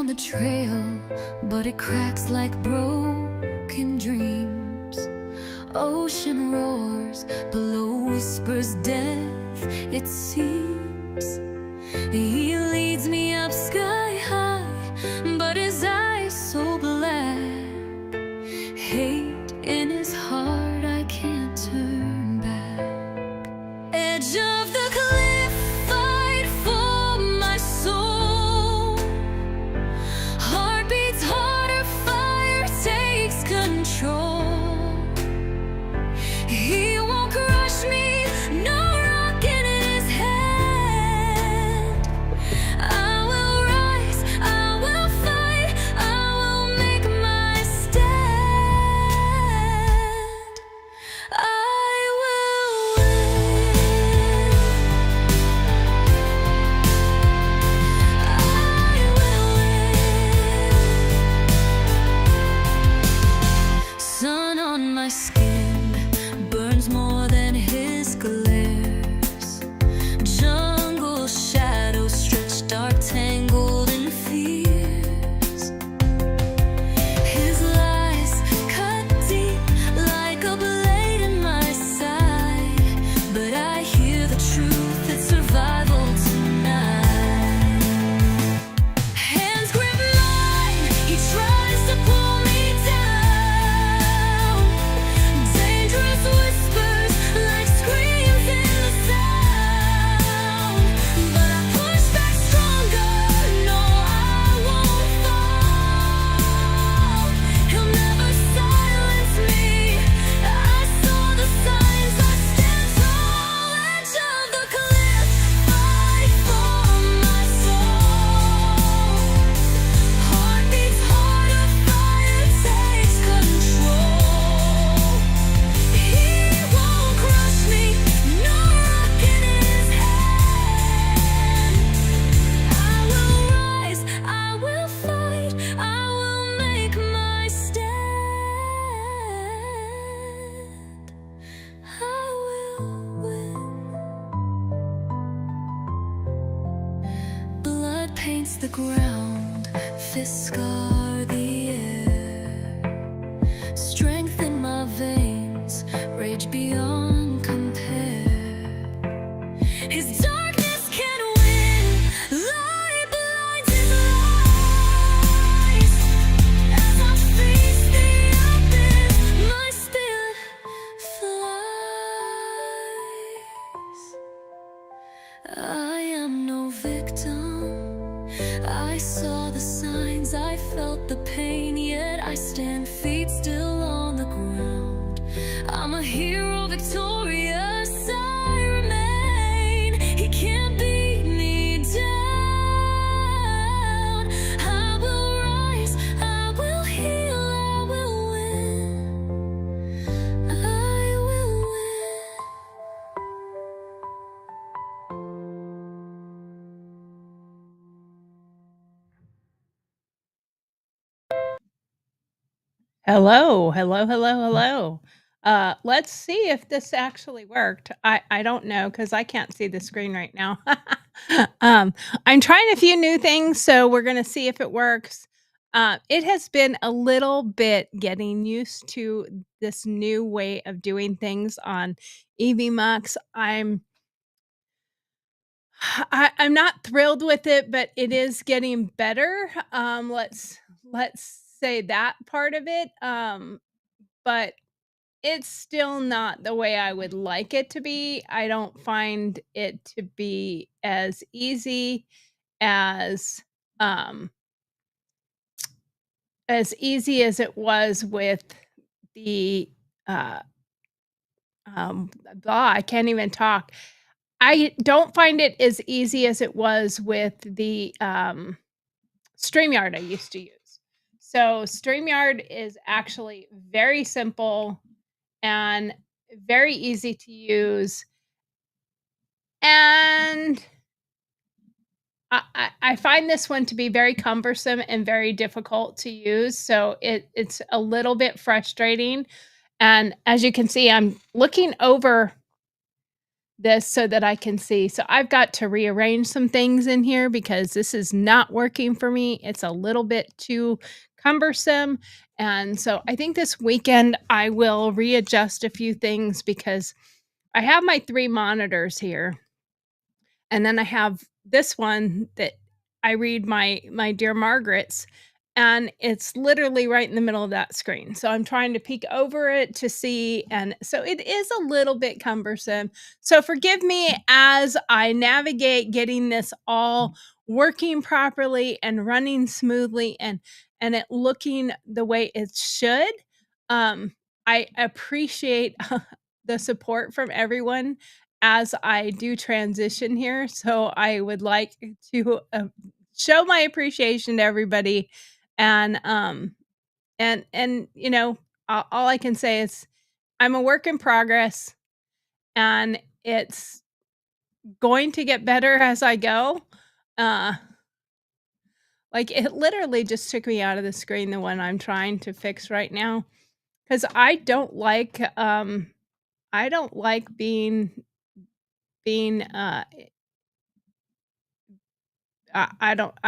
on the trail, but it cracks like broken dreams. Ocean roars, below whispers death, it seems. He leads me up sky high, but his eyes so black. Hate in his heart, I can't turn back. Edge of the cliff, fight for my soul. Heart beats harder, fire takes control. He won't crush me, no rock in his hand. I will rise, I will fight, I will make my stand. I will win. I will win. Sun on my skin burns more than his glares. Jungle shadows stretch dark, tangled in fears. His lies cut deep like a blade in my side, but I hear the truth, it's survival tonight. Hands grip mine, he tries to pull me down. Dangerous whispers like screams in the sound, but I push back stronger. No, I won't fall. He'll never silence me. I saw the signs, I stand tall. Edge of the cliff, fight for my soul. Heart beats harder, fire takes control. He won't crush me, no rock in his hand. I will rise, I will fight, I will make my stand. I will win. Blood paints the ground, fists scar the air. Strength in my veins, rage beyond compare. His darkness can win, light blinds his lies. As I face the abyss, my spirit flies. I am no victim, I saw the signs, I felt the pain, yet I stand feet still on the ground. I'm a hero, victorious, I remain. He can't beat me down. I will rise, I will heal, I will win. I will win. Hello, hello, hello, hello. Let's see if this actually worked. I don't know because I can't see the screen right now. um, I'm trying a few new things, so we're gonna see if it works. It has been a little bit getting used to this new way of doing things on EVMux. I'm not thrilled with it, but it is getting better. Let's say that part of it. But it's still not the way I would like it to be. I don't find it to be as um as easy as it was with the uh I can't even talk. I don't find it as easy as it was with the StreamYard I used to use. So StreamYard is actually very simple and very easy to use. And I find this one to be very cumbersome and very difficult to use. So it's a little bit frustrating. And as you can see, I'm looking over this so that I can see. So I've got to rearrange some things in here because this is not working for me. It's a little bit too cumbersome. And so I think this weekend I will readjust a few things because I have my 3 monitors here. And then I have this one that I read my Dear Margaret's, and it's literally right in the middle of that screen. So I'm trying to peek over it to see, and so it is a little bit cumbersome. So forgive me as I navigate getting this all working properly and running smoothly and it looking the way it should. Um, I appreciate the support from everyone as I do transition here. So I would like to show my appreciation to everybody, and you know, all I can say is I'm a work in progress, and it's going to get better as I go. Uh, like it literally just took me out of the screen, the one I'm trying to fix right now, because I don't like being I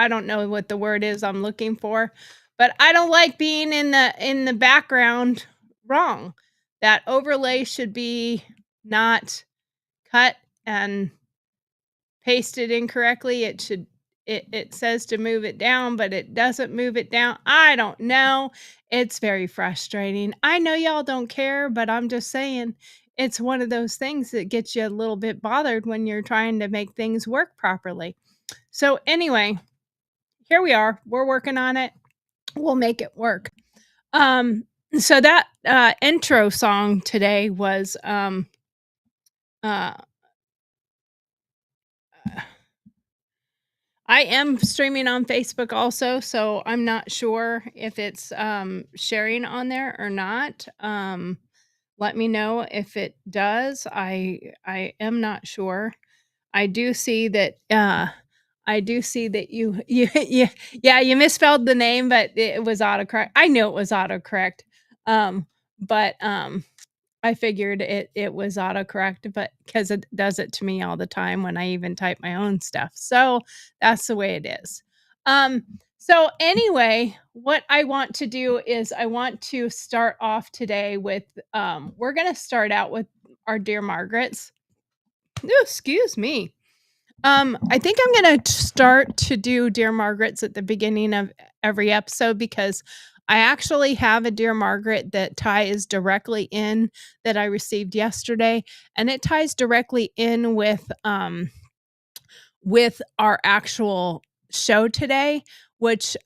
don't know what the word is I'm looking for, but I don't like being in the background wrong. That overlay should be not cut and pasted incorrectly. It says to move it down, but it doesn't move it down. I don't know. It's very frustrating. I know y'all don't care, but I'm just saying it's one of those things that gets you a little bit bothered when you're trying to make things work properly. So anyway, here we are. We're working on it. We'll make it work. So that intro song today was uh, I am streaming on Facebook also, so I'm not sure if it's sharing on there or not. Let me know if it does. I am not sure. I do see that you yeah, you misspelled the name, but it was autocorrect. I knew it was autocorrect. But I figured it was autocorrect, but because it does it to me all the time when I even type my own stuff. So that's the way it is. Um, so anyway, what I want to do is I want to start off today with we're gonna start out with our Dear Margaret's. Oh, excuse me. I think I'm gonna start to do Dear Margaret's at the beginning of every episode because I actually have a Dear Margaret that ties directly in that I received yesterday, and it ties directly in with our actual show today, which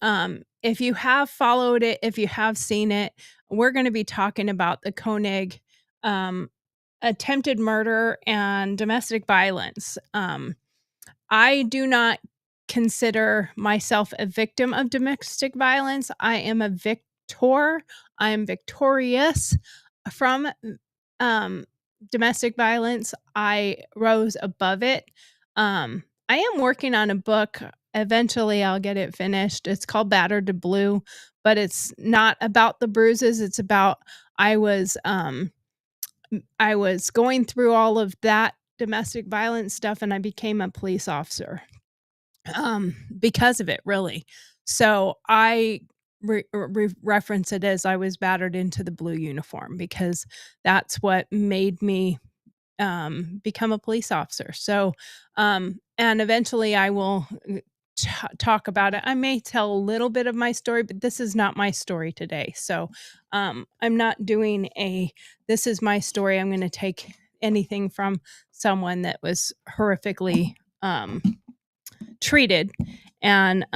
if you have followed it, if you have seen it, we're going to be talking about the Koenig attempted murder and domestic violence. I do not consider myself a victim of domestic violence. I am a victor. I am victorious from domestic violence. I rose above it. I am working on a book. Eventually, I'll get it finished. It's called Battered to Blue, but it's not about the bruises. It's about I was going through all of that domestic violence stuff, and I became a police officer because of it, really. So I reference it as I was battered into the blue uniform because that's what made me become a police officer. So, and eventually I will talk about it. I may tell a little bit of my story, but this is not my story today. So, I'm not doing this is my story. I'm going to take anything from someone that was horrifically treated and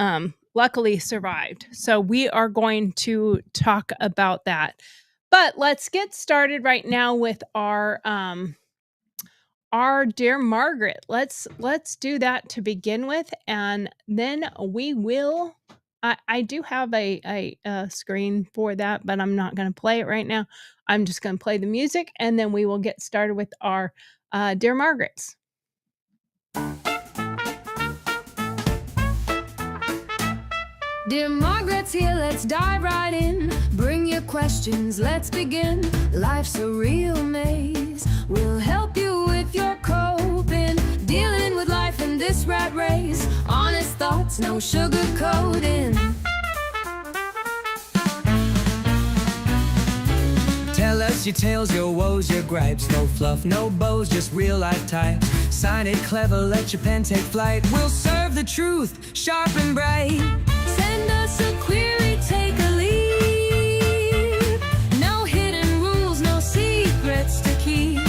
luckily survived. So we are going to talk about that. But let's get started right now with our Dear Margaret. Let's do that to begin with, and then we will. I do have a screen for that, but I'm not going to play it right now. I'm just going to play the music, and then we will get started with our Dear Margarets. Dear Margaret's here, let's dive right in. Bring your questions, let's begin. Life's a real maze. We'll help you with your code. this rat race. Honest thoughts, no sugarcoating. Tell us your tales, your woes, your gripes. No fluff, no bows, just real life types. Sign it clever, let your pen take flight. We'll serve the truth, sharp and bright. Send us a query, take a lead. No hidden rules, no secrets to keep.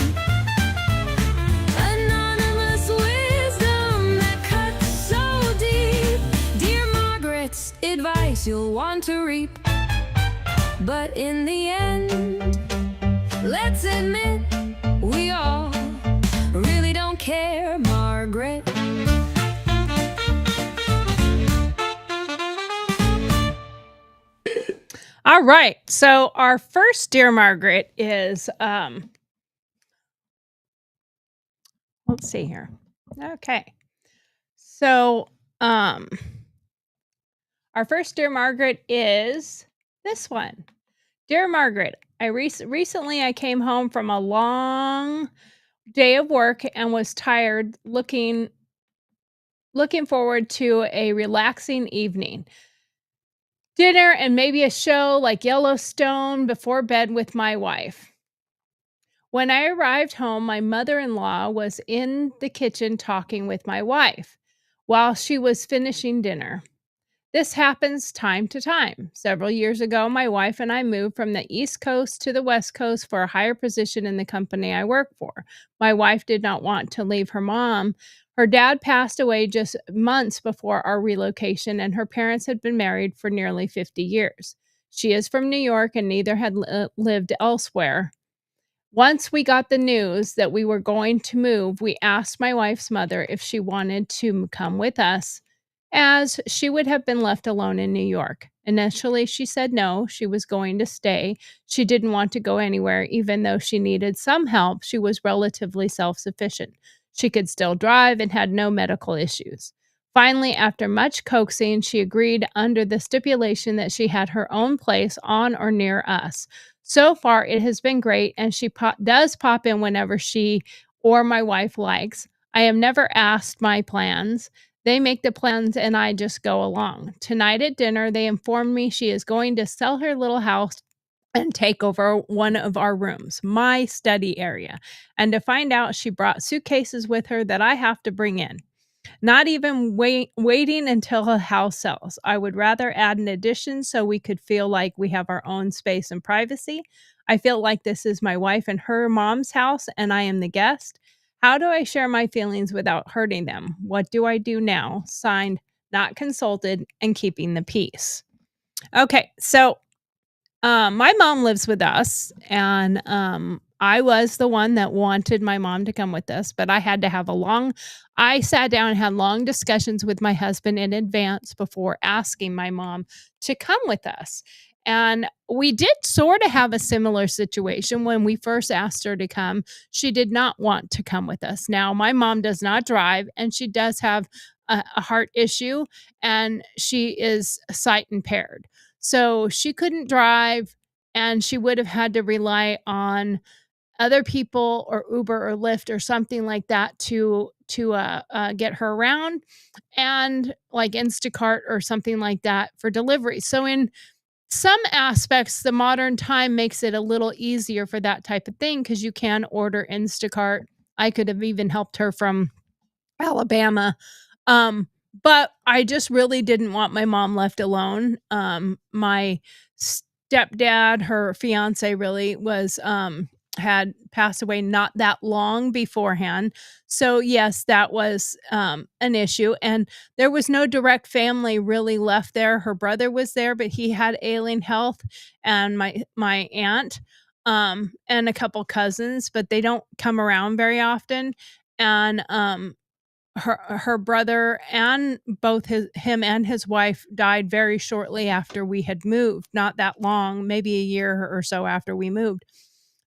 Anonymous wisdom that cuts so deep. Dear Margaret's advice you'll want to reap. But in the end, let's admit we all really don't care, Margaret. All right. So our first Dear Margaret is let's see here. Okay. So our first Dear Margaret is this one. Dear Margaret, recently I came home from a long day of work and was tired, looking forward to a relaxing evening. Dinner and maybe a show like Yellowstone before bed with my wife. When I arrived home, my mother-in-law was in the kitchen talking with my wife while she was finishing dinner. This happens time to time. Several years ago, my wife and I moved from the East Coast to the West Coast for a higher position in the company I work for. My wife did not want to leave her mom. Her dad passed away just months before our relocation, and her parents had been married for nearly 50 years. She is from New York, and neither had lived elsewhere. Once we got the news that we were going to move, we asked my wife's mother if she wanted to come with us, as she would have been left alone in New York. Initially, she said no, she was going to stay. She didn't want to go anywhere, even though she needed some help. She was relatively self sufficient. She could still drive and had no medical issues. Finally, after much coaxing, she agreed under the stipulation that she had her own place on or near us. So far, it has been great, and she does pop in whenever she or my wife likes. I have never asked my plans. They make the plans and I just go along. Tonight at dinner, they informed me she is going to sell her little house and take over one of our rooms, my study area. And to find out, she brought suitcases with her that I have to bring in. Not even waiting until a house sells. I would rather add an addition so we could feel like we have our own space and privacy. I feel like this is my wife and her mom's house, and I am the guest. How do I share my feelings without hurting them? What do I do now? Signed, not consulted, and keeping the peace. Okay, so my mom lives with us, and I was the one that wanted my mom to come with us, but I sat down and had long discussions with my husband in advance before asking my mom to come with us. And we did sort of have a similar situation when we first asked her to come. She did not want to come with us. Now, my mom does not drive, and she does have a heart issue, and she is sight impaired. So she couldn't drive, and she would have had to rely on other people or Uber or Lyft or something like that to get her around, and like Instacart or something like that for delivery. So in some aspects, the modern time makes it a little easier for that type of thing because you can order Instacart. I could have even helped her from Alabama. But I just really didn't want my mom left alone. My stepdad, her fiance really was had passed away not that long beforehand. So yes, that was an issue. And there was no direct family really left there. Her brother was there, but he had ailing health, and my aunt, and a couple cousins, but they don't come around very often. And her brother and both him and his wife died very shortly after we had moved, not that long, maybe a year or so after we moved.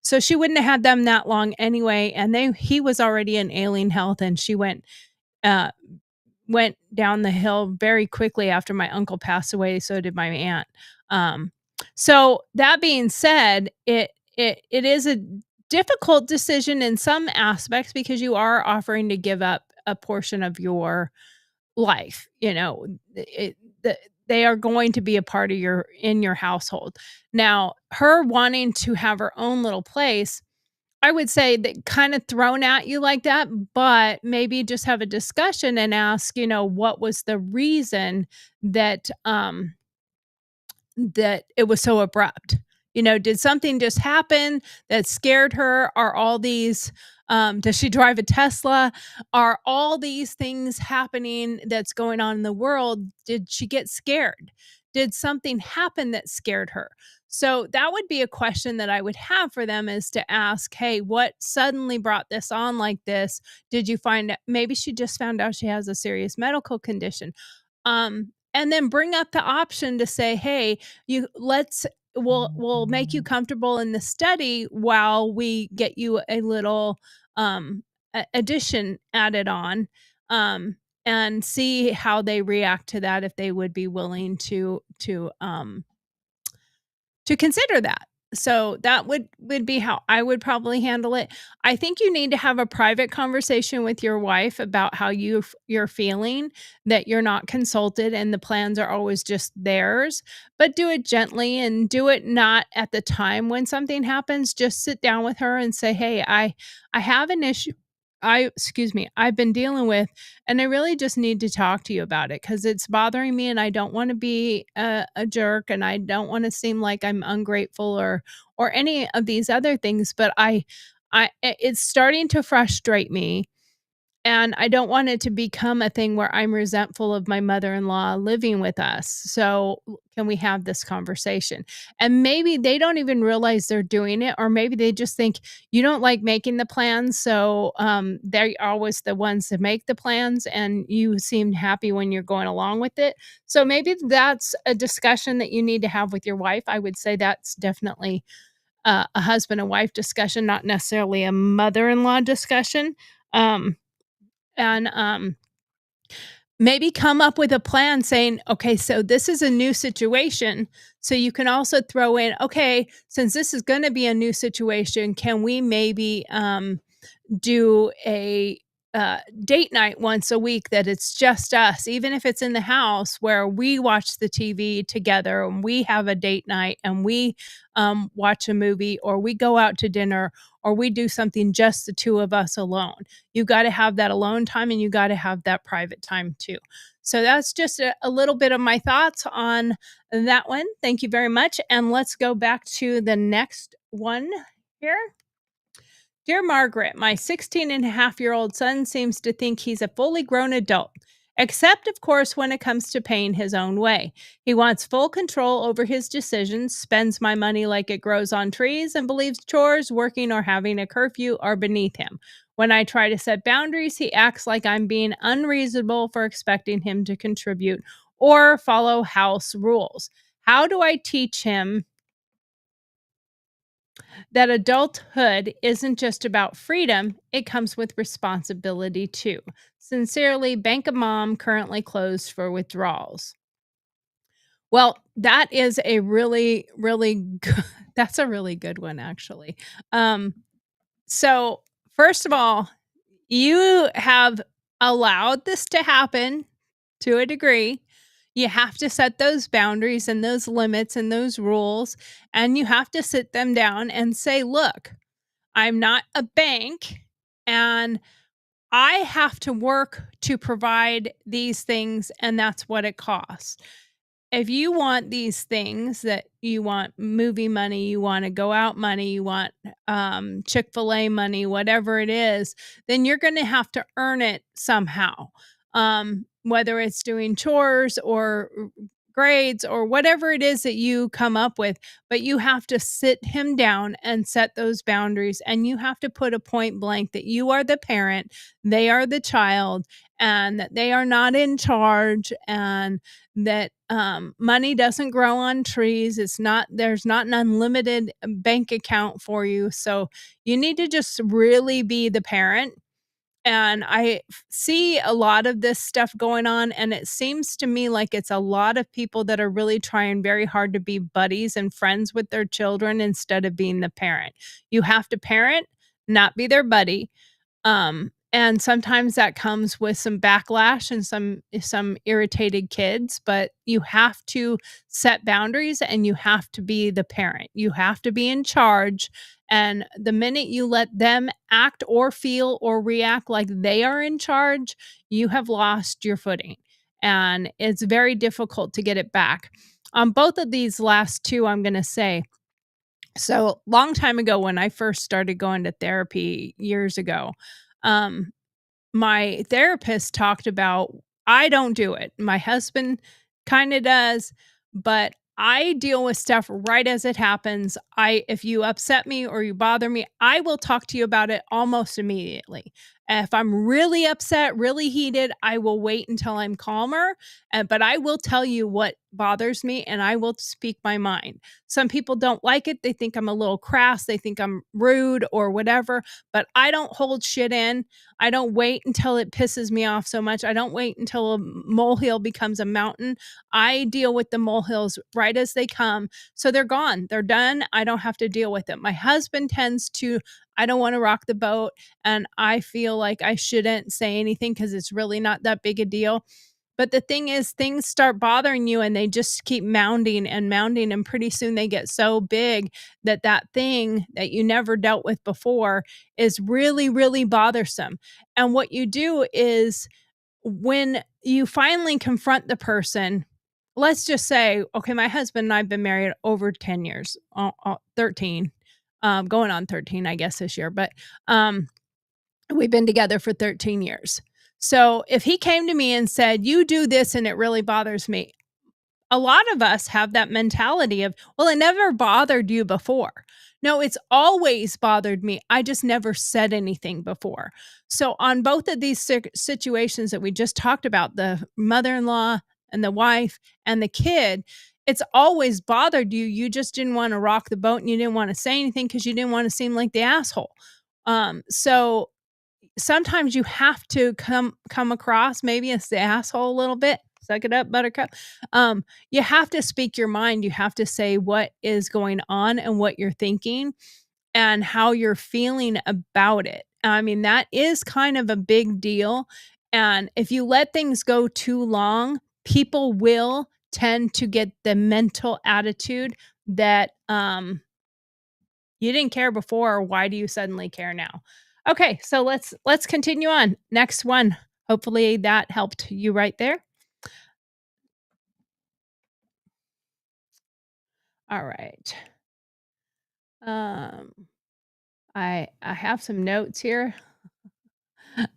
So she wouldn't have had them that long anyway, and he was already in ailing health, and she uh went down the hill very quickly after my uncle passed away. So did my aunt. So that being said, it is a difficult decision in some aspects because you are offering to give up a portion of your life, you know, it the they are going to be a part of your household. Now, her wanting to have her own little place, I would say that kinda thrown at you like that, but maybe just have a discussion and ask, you know, what was the reason that, that it was so abrupt. You know, did something just happen that scared her? Are all these does she drive a Tesla? Are all these things happening that's going on in the world? Did she get scared? Did something happen that scared her? So that would be a question that I would have for them, is to ask, "Hey, what suddenly brought this on like this? Did you find maybe she just found out she has a serious medical condition?" And then bring up the option to say, "Hey, you let's we'll make you comfortable in the study while we get you a little addition added on, um, and see how they react to that, if they would be willing to consider that." So that would be how I would probably handle it. I think you need to have a private conversation with your wife about how you're feeling, that you're not consulted and the plans are always just theirs, but do it gently and do it not at the time when something happens. Just sit down with her and say, "Hey, I have an issue I've been dealing with, and I really just need to talk to you about it because it's bothering me, and I don't want to be a jerk, and I don't want to seem like I'm ungrateful or any of these other things, but it's starting to frustrate me, and I don't want it to become a thing where I'm resentful of my mother-in-law living with us. So, can we have this conversation?" And maybe they don't even realize they're doing it, or maybe they just think you don't like making the plans. So, they're always the ones that make the plans, and you seem happy when you're going along with it. So, maybe that's a discussion that you need to have with your wife. I would say that's definitely a husband and wife discussion, not necessarily a mother-in-law discussion. Um, and maybe come up with a plan saying, "Okay, so this is a new situation." So you can also throw in, "Okay, since this is going to be a new situation, can we maybe do a date night once a week that it's just us, even if it's in the house, where we watch the TV together and we have a date night and we watch a movie, or we go out to dinner, or we do something just the two of us alone." You got to have that alone time, and you got to have that private time too. So that's just a little bit of my thoughts on that one. Thank you very much. And let's go back to the next one here. "Dear Margaret, my 16-and-a-half-year-old son seems to think he's a fully grown adult, except, of course, when it comes to paying his own way. He wants full control over his decisions, spends my money like it grows on trees, and believes chores, working, or having a curfew are beneath him. When I try to set boundaries, he acts like I'm being unreasonable for expecting him to contribute or follow house rules. How do I teach him that adulthood isn't just about freedom, it comes with responsibility too? Sincerely, Bank of Mom, currently closed for withdrawals." Well, that is a really, really good, that's a really good one, actually. Um, so, first of all, you have allowed this to happen to a degree. You have to set those boundaries and those limits and those rules, and you have to sit them down and say, "Look, I'm not a bank, and I have to work to provide these things, and that's what it costs. If you want these things, that you want movie money, you wanna go out money, you want, Chick-fil-A money, whatever it is, then you're gonna have to earn it somehow." Whether it's doing chores or grades or whatever it is that you come up with, but you have to sit him down and set those boundaries, and you have to put a point blank that you are the parent, they are the child, and that they are not in charge, and that money doesn't grow on trees. There's not an unlimited bank account for you. So you need to just really be the parent. And see a lot of this stuff going on, and it seems to me like it's a lot of people that are really trying very hard to be buddies and friends with their children instead of being the parent. You have to parent, not be their buddy. And sometimes that comes with some backlash and some irritated kids, but you have to set boundaries and you have to be the parent. You have to be in charge, and the minute you let them act or feel or react like they are in charge, you have lost your footing, and it's very difficult to get it back. On both of these last two, I'm gonna say, so long time ago when I first started going to therapy years ago, um, my therapist talked about, I don't do it. My husband kind of does, but I deal with stuff right as it happens. If you upset me or you bother me, I will talk to you about it almost immediately. If I'm really upset, really heated, I will wait until I'm calmer, but I will tell you what bothers me and I will speak my mind. Some people don't like it. They think I'm a little crass, they think I'm rude or whatever, but I don't hold shit in. I don't wait until it pisses me off so much. I don't wait until a molehill becomes a mountain. I deal with the molehills right as they come. So they're gone. They're done. I don't have to deal with them. My husband tends to, I don't want to rock the boat. And I feel like I shouldn't say anything because it's really not that big a deal. But the thing is, things start bothering you and they just keep mounding and mounding. And pretty soon they get so big that that thing that you never dealt with before is really, really bothersome. And what you do is when you finally confront the person, let's just say, okay, my husband and I've been married over 10 years, 13, going on 13, I guess, this year. But we've been together for 13 years. So if he came to me and said, you do this and it really bothers me, a lot of us have that mentality of, well, it never bothered you before. No, it's always bothered me. I just never said anything before. So on both of these situations that we just talked about, the mother-in-law and the wife and the kid, it's always bothered you. You just didn't want to rock the boat and you didn't want to say anything because you didn't want to seem like the asshole. So sometimes you have to come across maybe as the asshole a little bit. Suck it up, buttercup. You have to speak your mind. You have to say what is going on and what you're thinking and how you're feeling about it. I mean, that is kind of a big deal. And if you let things go too long, people will tend to get the mental attitude that you didn't care before. Why do you suddenly care now? Okay, so let's continue on. Next one. Hopefully that helped you right there. All right. Um, I have some notes here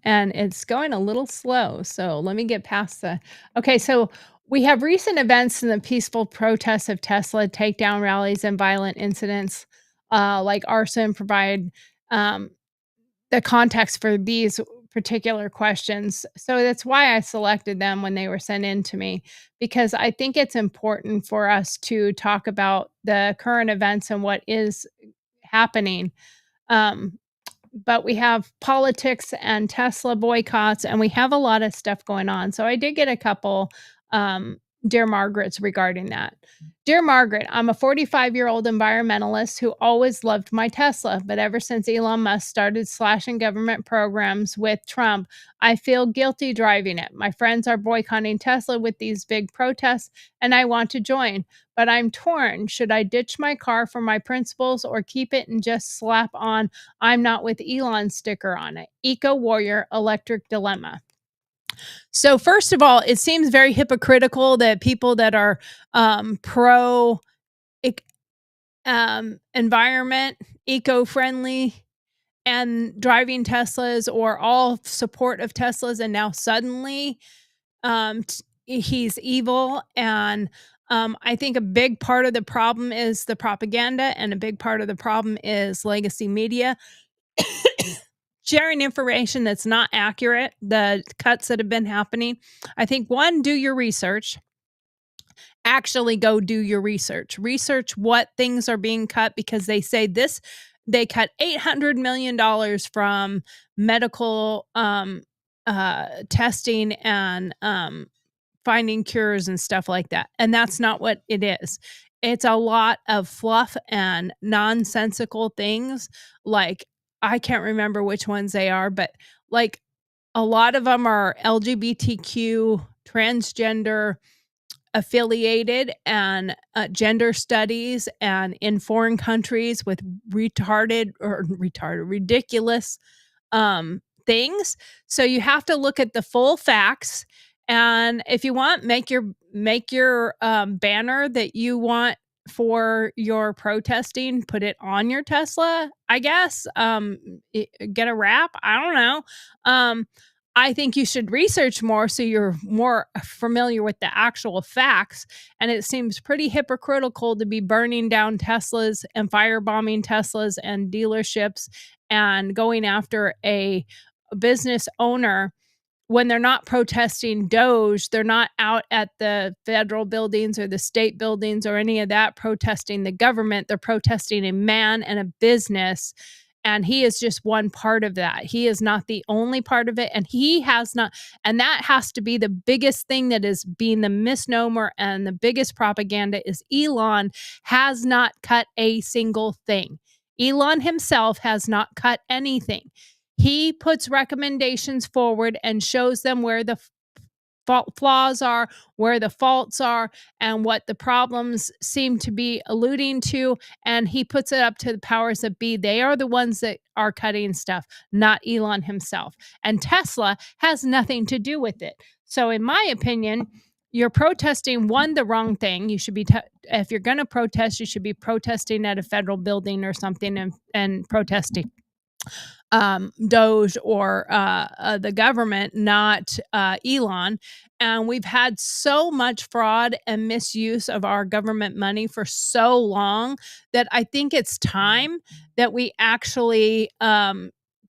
and it's going a little slow. So let me get past the. Okay, so we have recent events in the peaceful protests of Tesla takedown rallies and violent incidents like arson provide um, the context for these particular questions. So that's why I selected them when they were sent in to me, because I think it's important for us to talk about the current events and what is happening. Um, but we have politics and Tesla boycotts, and we have a lot of stuff going on. So I did get a couple Dear Margarets regarding that. Dear Margaret, I'm a 45-year-old environmentalist who always loved my Tesla, but ever since Elon Musk started slashing government programs with Trump, I feel guilty driving it. My friends are boycotting Tesla with these big protests, and I want to join, but I'm torn. Should I ditch my car for my principles or keep it and just slap on I'm not with Elon sticker on it? Eco Warrior Electric Dilemma. So first of all, it seems very hypocritical that people that are pro environment, eco-friendly, and driving Teslas or all support of Teslas, and now suddenly he's evil. And I think a big part of the problem is the propaganda, and a big part of the problem is legacy media sharing information that's not accurate, the cuts that have been happening. I think one, do your research. Actually go do your research. Research what things are being cut, because they say this, they cut $800 million from medical testing and finding cures and stuff like that. And that's not what it is. It's a lot of fluff and nonsensical things, like I can't remember which ones they are, but like a lot of them are LGBTQ, transgender affiliated, and gender studies, and in foreign countries with ridiculous things. So you have to look at the full facts. And if you want, make your banner that you want for your protesting, put it on your Tesla, I guess. Get a wrap. I don't know. I think you should research more so you're more familiar with the actual facts. And it seems pretty hypocritical to be burning down Teslas and firebombing Teslas and dealerships and going after a business owner when they're not protesting Doge. They're not out at the federal buildings or the state buildings or any of that protesting the government. They're protesting a man and a business. And he is just one part of that. He is not the only part of it. And he has not, and that has to be the biggest thing that is being the misnomer and the biggest propaganda is Elon has not cut a single thing. Elon himself has not cut anything. He puts recommendations forward and shows them where the flaws are, where the faults are, and what the problems seem to be alluding to. And he puts it up to the powers that be. They are the ones that are cutting stuff, not Elon himself. And Tesla has nothing to do with it. So, in my opinion, you're protesting the wrong thing. You should be, if you're going to protest, you should be protesting at a federal building or something and protesting Doge or the government, not Elon. And we've had so much fraud and misuse of our government money for so long that I think it's time that we actually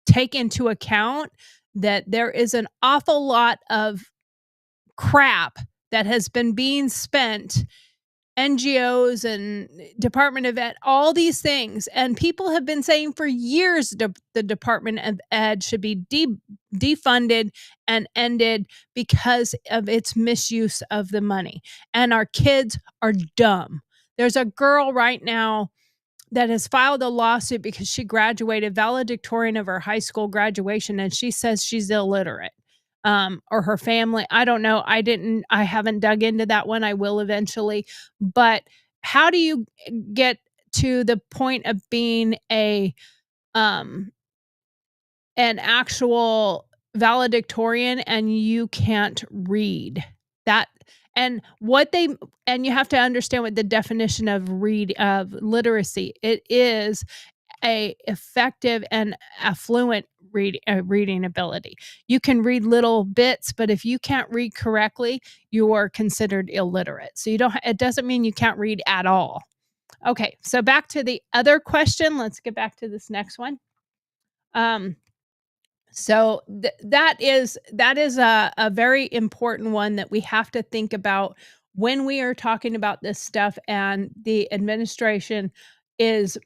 take into account that there is an awful lot of crap that has been being spent, NGOs and Department of Ed, all these things. And people have been saying for years the Department of Ed should be defunded and ended because of its misuse of the money. And our kids are dumb. There's a girl right now that has filed a lawsuit because she graduated valedictorian of her high school graduation, and she says she's illiterate. Or her family. I don't know. I haven't dug into that one. I will eventually. But how do you get to the point of being an actual valedictorian and you can't read? That and you have to understand what the definition of literacy. It is a effective and affluent reading ability. You can read little bits, but if you can't read correctly, you are considered illiterate. So it doesn't mean you can't read at all. Okay, so back to the other question. Let's get back to this next one. So that is a very important one that we have to think about when we are talking about this stuff, and the administration is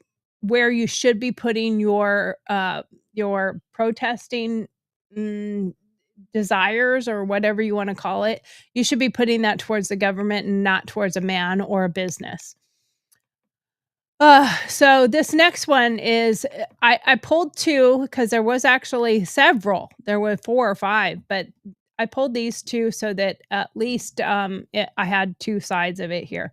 where you should be putting your protesting desires, or whatever you want to call it. You should be putting that towards the government and not towards a man or a business. So this next one is, I pulled two because there was actually several. There were 4 or 5, but I pulled these two so that at least I had two sides of it here.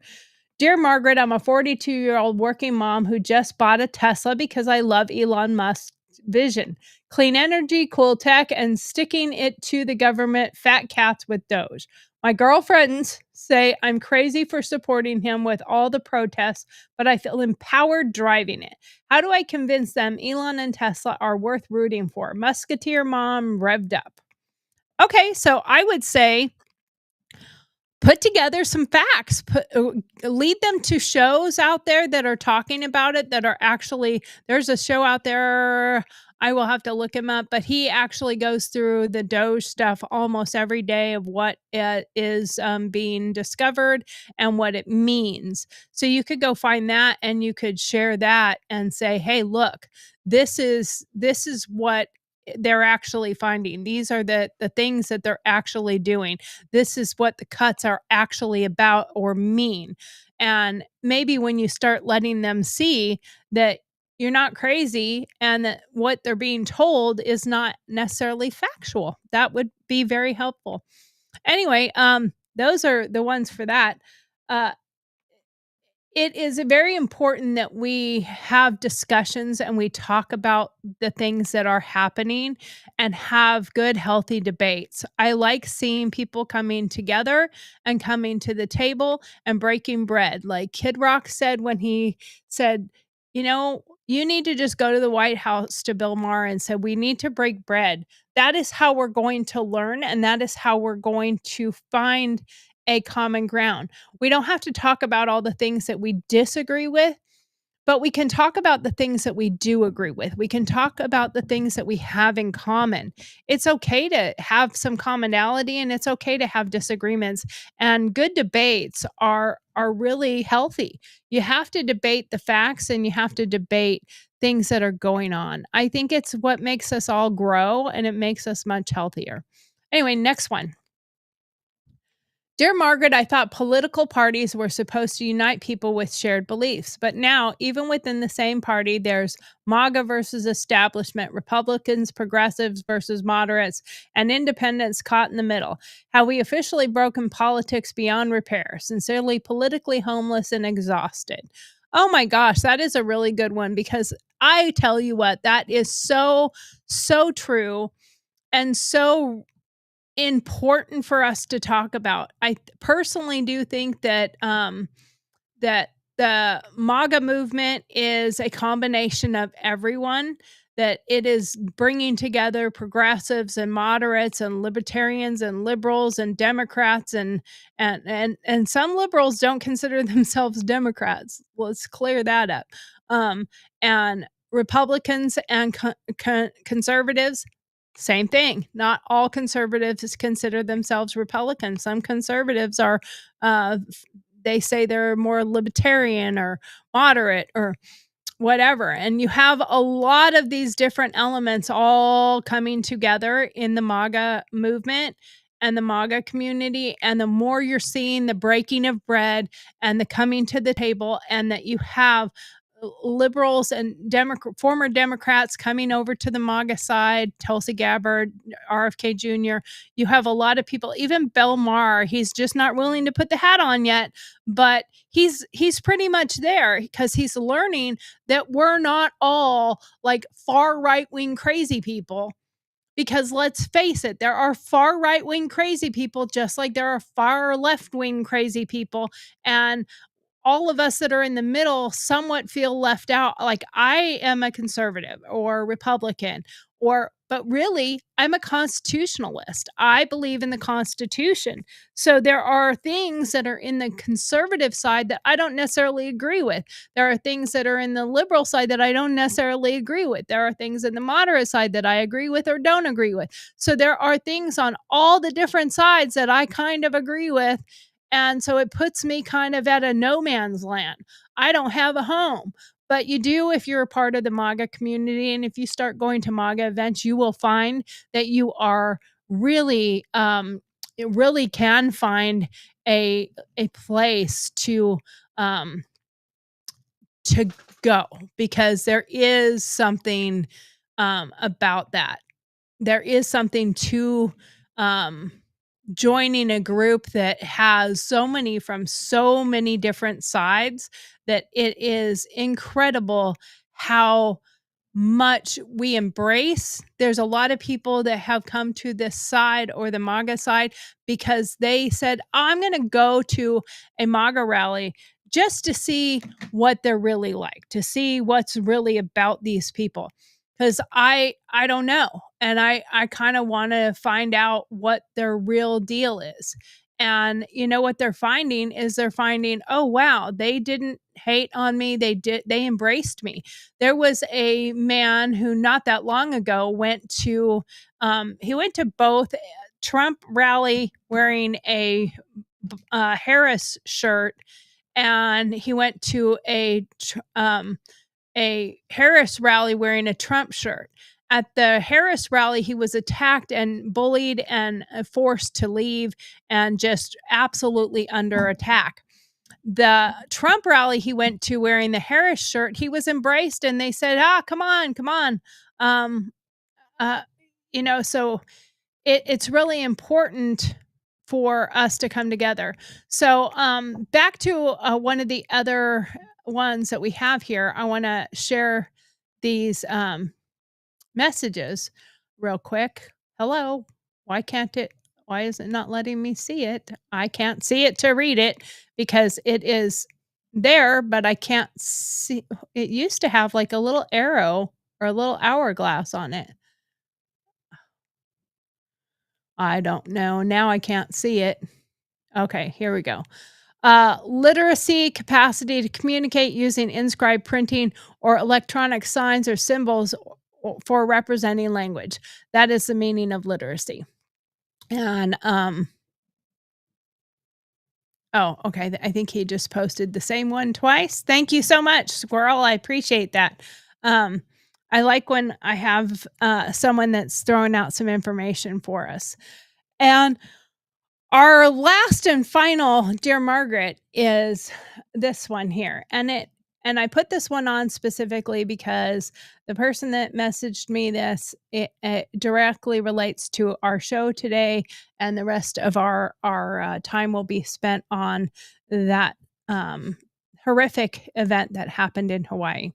Dear Margaret, I'm a 42-year-old working mom who just bought a Tesla because I love Elon Musk's vision. Clean energy, cool tech, and sticking it to the government, fat cats with Doge. My girlfriends say I'm crazy for supporting him with all the protests, but I feel empowered driving it. How do I convince them Elon and Tesla are worth rooting for? Musketeer mom revved up. Okay, so I would say put together some facts, lead them to shows out there that are talking about it, that are actually, there's a show out there, I will have to look him up, but he actually goes through the Doge stuff almost every day of what is being discovered and what it means. So you could go find that and you could share that and say, hey, look, this is what they're actually finding. These are the things that they're actually doing. This is what the cuts are actually about or mean. And maybe when you start letting them see that you're not crazy and that what they're being told is not necessarily factual. That would be very helpful. Anyway, those are the ones for that. Uh, it is very important that we have discussions and we talk about the things that are happening and have good, healthy debates. I like seeing people coming together and coming to the table and breaking bread. Like Kid Rock said when he said, you know, you need to just go to the White House to Bill Maher and said, we need to break bread. That is how we're going to learn, and that is how we're going to find a common ground. We don't have to talk about all the things that we disagree with, but we can talk about the things that we do agree with. We can talk about the things that we have in common. It's okay to have some commonality and it's okay to have disagreements. And good debates are really healthy. You have to debate the facts and you have to debate things that are going on. I think it's what makes us all grow and it makes us much healthier. Anyway, next one. Dear Margaret, I thought political parties were supposed to unite people with shared beliefs, but now, even within the same party, there's MAGA versus establishment, Republicans, progressives versus moderates, and independents caught in the middle. How we officially broken politics beyond repair, sincerely politically homeless and exhausted. Oh my gosh, that is a really good one because I tell you what, that is so, so true and so important for us to talk about. I personally do think that that the MAGA movement is a combination of everyone. That it is bringing together progressives and moderates and libertarians and liberals and Democrats and some liberals don't consider themselves Democrats. Let's clear that up. And Republicans and conservatives, same thing. Not all conservatives consider themselves Republicans. Some conservatives are, they say they're more libertarian or moderate or whatever. And you have a lot of these different elements all coming together in the MAGA movement and the MAGA community. And the more you're seeing the breaking of bread and the coming to the table, and that you have liberals and former Democrats coming over to the MAGA side, Tulsi Gabbard, RFK Jr. You have a lot of people, even Bill Maher, he's just not willing to put the hat on yet, but he's pretty much there because he's learning that we're not all like far right-wing crazy people. Because let's face it, there are far right-wing crazy people just like there are far left-wing crazy people. And all of us that are in the middle somewhat feel left out. Like I am a conservative or Republican, but really I'm a constitutionalist. I believe in the Constitution. So there are things that are in the conservative side that I don't necessarily agree with. There are things that are in the liberal side that I don't necessarily agree with. There are things in the moderate side that I agree with or don't agree with. So there are things on all the different sides that I kind of agree with, and so it puts me kind of at a no man's land. I don't have a home, but you do if you're a part of the MAGA community. And if you start going to MAGA events, you will find that you are really, it really can find a place to go, because there is something about that. There is something to joining a group that has so many from so many different sides that it is incredible how much we embrace. There's a lot of people that have come to this side or the MAGA side because they said, oh, I'm going to go to a MAGA rally just to see what they're really like, to see what's really about these people. Because I don't know. And I kind of want to find out what their real deal is. And you know what they're finding is they're finding, oh wow, they didn't hate on me. They embraced me. There was a man who not that long ago went to both Trump rally wearing a Harris shirt, and he went to a Harris rally wearing a Trump shirt. At the Harris rally, he was attacked and bullied and forced to leave and just absolutely under attack. the Trump rally he went to wearing the Harris shirt, he was embraced and they said, come on, come on. Um, uh, so it's really important for us to come together. So back to one of the other ones that we have here, I want to share these messages real quick. Hello. Why can't it? Why is it not letting me see it? I can't see it to read it because it is there, but I can't see. It used to have like a little arrow or a little hourglass on it. I don't know. Now I can't see it. Okay, here we go. Literacy, capacity to communicate using inscribed printing or electronic signs or symbols for representing language. That is the meaning of literacy. And oh, okay. I think he just posted the same one twice. Thank you so much, Squirrel. I appreciate that. I like when I have someone that's throwing out some information for us. And our last and final, Dear Margaret, is this one here. And I put this one on specifically because the person that messaged me this, it directly relates to our show today, and the rest of our time will be spent on that horrific event that happened in Hawaii.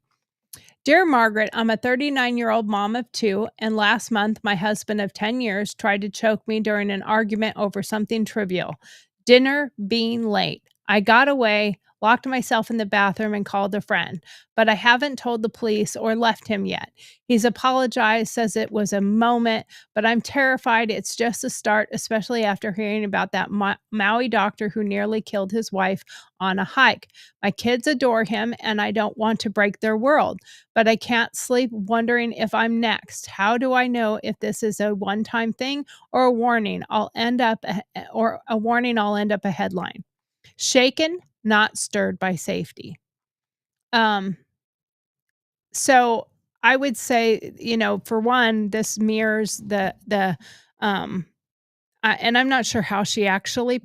Dear Margaret, I'm a 39-year-old mom of two, and last month my husband of 10 years tried to choke me during an argument over something trivial, dinner being late. I got away, locked myself in the bathroom, and called a friend, but I haven't told the police or left him yet. He's apologized, says it was a moment, but I'm terrified it's just a start, especially after hearing about that Maui doctor who nearly killed his wife on a hike. My kids adore him, and I don't want to break their world, but I can't sleep wondering if I'm next. How do I know if this is a one-time thing or a warning? I'll end up a headline. Shaken, not stirred by safety. So I would say, for one, this mirrors and I'm not sure how she actually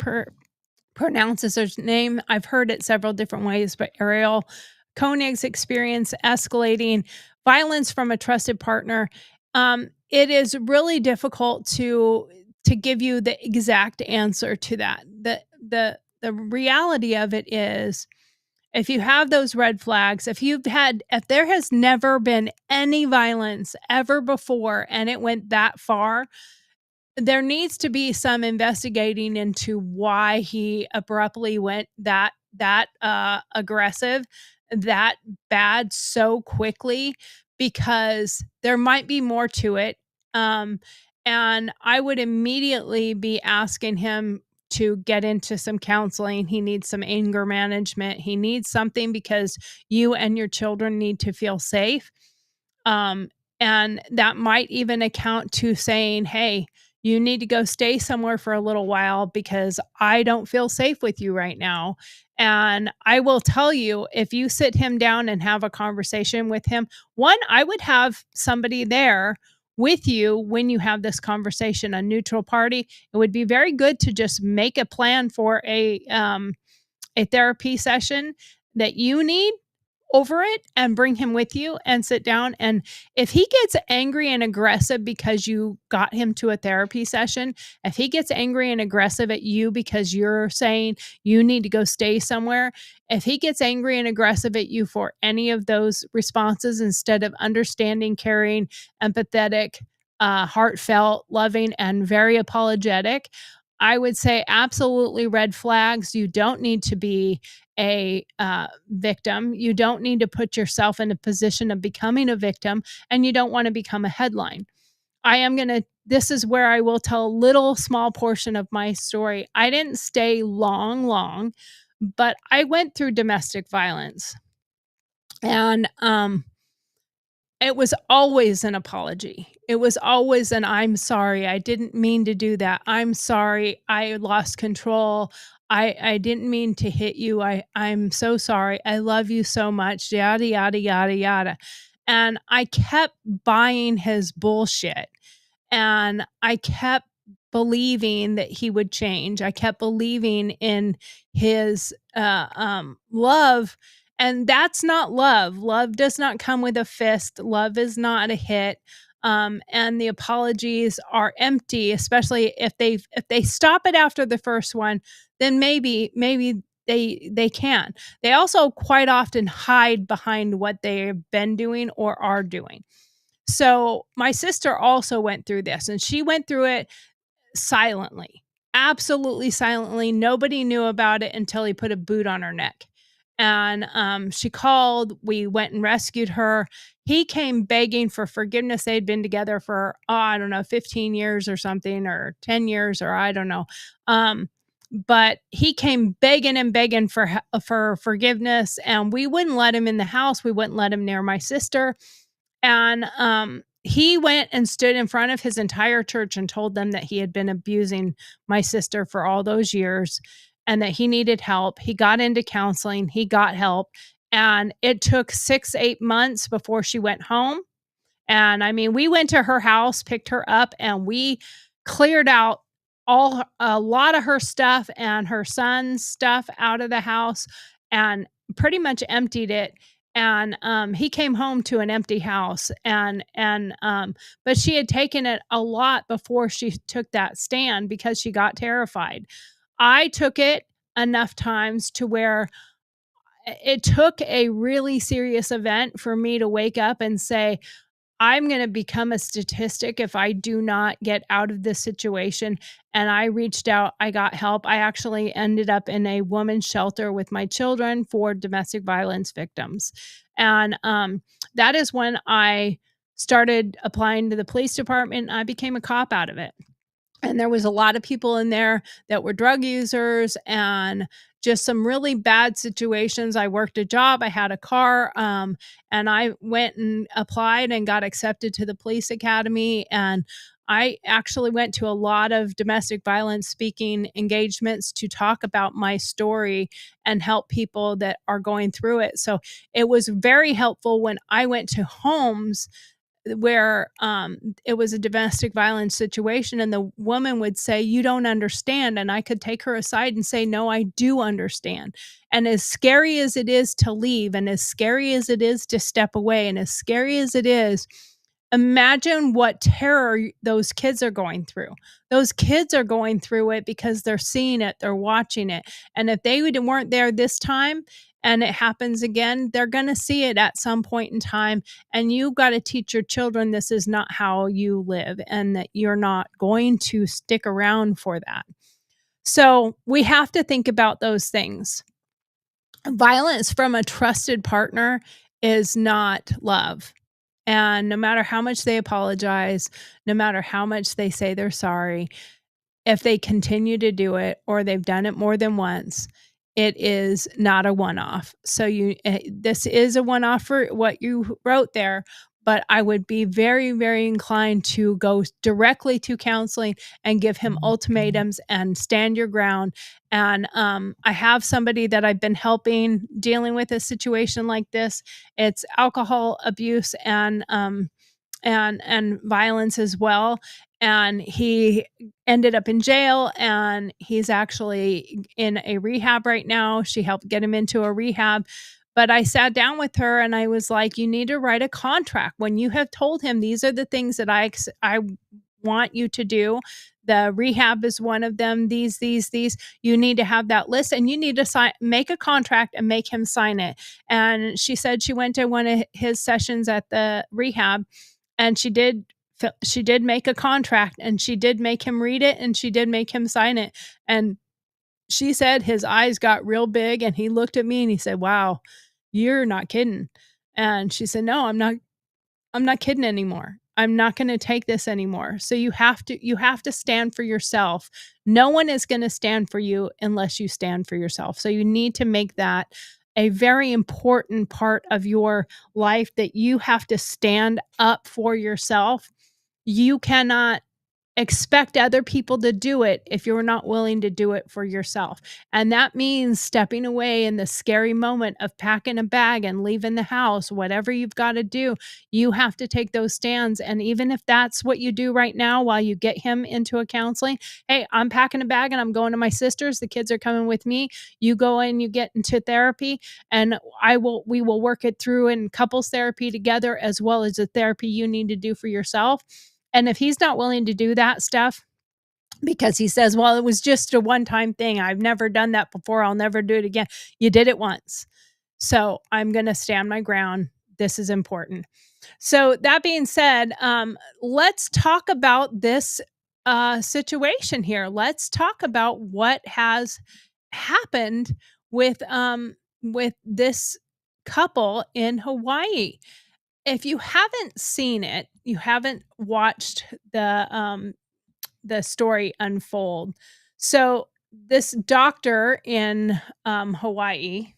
pronounces her name. I've heard it several different ways, but Ariel Koenig's experience escalating violence from a trusted partner. It is really difficult to give you the exact answer to that. The reality of it is, if you have those red flags, if there has never been any violence ever before and it went that far, there needs to be some investigating into why he abruptly went that aggressive, that bad so quickly, because there might be more to it. And I would immediately be asking him to get into some counseling. He needs some anger management. He needs something because you and your children need to feel safe. And that might even account to saying, hey, you need to go stay somewhere for a little while because I don't feel safe with you right now. And I will tell you, if you sit him down and have a conversation with him, one, I would have somebody there with you when you have this conversation, a neutral party. It would be very good to just make a plan for a therapy session that you need over it, and bring him with you and sit down. And if he gets angry and aggressive because you got him to a therapy session, if he gets angry and aggressive at you because you're saying you need to go stay somewhere, if he gets angry and aggressive at you for any of those responses instead of understanding, caring, empathetic, heartfelt, loving, and very apologetic, I would say absolutely red flags. You don't need to be a victim. You don't need to put yourself in a position of becoming a victim, and you don't want to become a headline. This is where I will tell a little small portion of my story. I didn't stay long, but I went through domestic violence. And it was always an apology. It was always an I'm sorry. I didn't mean to do that. I'm sorry. I lost control. I didn't mean to hit you. I'm so sorry. I love you so much. Yada, yada, yada, yada. And I kept buying his bullshit. And I kept believing that he would change. I kept believing in his love, and that's not love. Love does not come with a fist. Love is not a hit. And the apologies are empty, especially if they stop it after the first one, then maybe they can. They also quite often hide behind what they've been doing or are doing. So my sister also went through this, and she went through it silently, absolutely silently. Nobody knew about it until he put a boot on her neck. And she called. We went and rescued her. He came begging for forgiveness. They'd been together for, oh, I don't know, 15 years or something, or 10 years, or I don't know. But he came begging and begging for forgiveness, and we wouldn't let him in the house. We wouldn't let him near my sister. And he went and stood in front of his entire church and told them that he had been abusing my sister for all those years and that he needed help. He got into counseling, he got help, and it took 6-8 months before she went home. And I mean, we went to her house, picked her up, and we cleared out a lot of her stuff and her son's stuff out of the house and pretty much emptied it. And he came home to an empty house. But she had taken it a lot before she took that stand because she got terrified. I took it enough times to where it took a really serious event for me to wake up and say, I'm going to become a statistic if I do not get out of this situation. And I reached out, I got help. I actually ended up in a woman's shelter with my children for domestic violence victims. And that is when I started applying to the police department. I became a cop out of it. And there was a lot of people in there that were drug users and just some really bad situations. I worked a job, I had a car, and I went and applied and got accepted to the police academy. And I actually went to a lot of domestic violence speaking engagements to talk about my story and help people that are going through it. So it was very helpful when I went to homes where it was a domestic violence situation and the woman would say, you don't understand, and I could take her aside and say, no, I do understand. And as scary as it is to leave, and as scary as it is to step away, and as scary as it is, imagine what terror those kids are going through. Those kids are going through it because they're seeing it, they're watching it. And if they weren't there this time and it happens again, they're going to see it at some point in time. And you got to teach your children this is not how you live and that you're not going to stick around for that. So we have to think about those things. Violence from a trusted partner is not love. And no matter how much they apologize, no matter how much they say they're sorry, if they continue to do it or they've done it more than once, it is not a one-off. So this is a one-off for what you wrote there, but I would be very, very inclined to go directly to counseling and give him ultimatums and stand your ground. And I have somebody that I've been helping dealing with a situation like this. It's alcohol abuse and violence as well. And he ended up in jail, and he's actually in a rehab right now. She helped get him into a rehab. But I sat down with her and I was like, you need to write a contract. When you have told him these are the things that I want you to do, the rehab is one of them, these, you need to have that list, and you need to make a contract and make him sign it. And she said she went to one of his sessions at the rehab, and she did make a contract, and she did make him read it, and she did make him sign it. And she said his eyes got real big, and he looked at me and he said, wow, you're not kidding. And she said, no, I'm not kidding anymore. I'm not going to take this anymore. So you have to stand for yourself. No one is going to stand for you unless you stand for yourself. So you need to make that a very important part of your life, that you have to stand up for yourself. You cannot expect other people to do it if you're not willing to do it for yourself. And that means stepping away in the scary moment of packing a bag and leaving the house, whatever you've got to do, you have to take those stands. And even if that's what you do right now while you get him into a counseling, hey, I'm packing a bag and I'm going to my sister's. The kids are coming with me. You go and you get into therapy, and we will work it through in couples therapy together, as well as the therapy you need to do for yourself. And if he's not willing to do that stuff because he says, well, it was just a one-time thing, I've never done that before, I'll never do it again. You did it once. So I'm going to stand my ground. This is important. So that being said, let's talk about this situation here. Let's talk about what has happened with this couple in Hawaii. If you haven't seen it, you haven't watched the story unfold. So this doctor in Hawaii,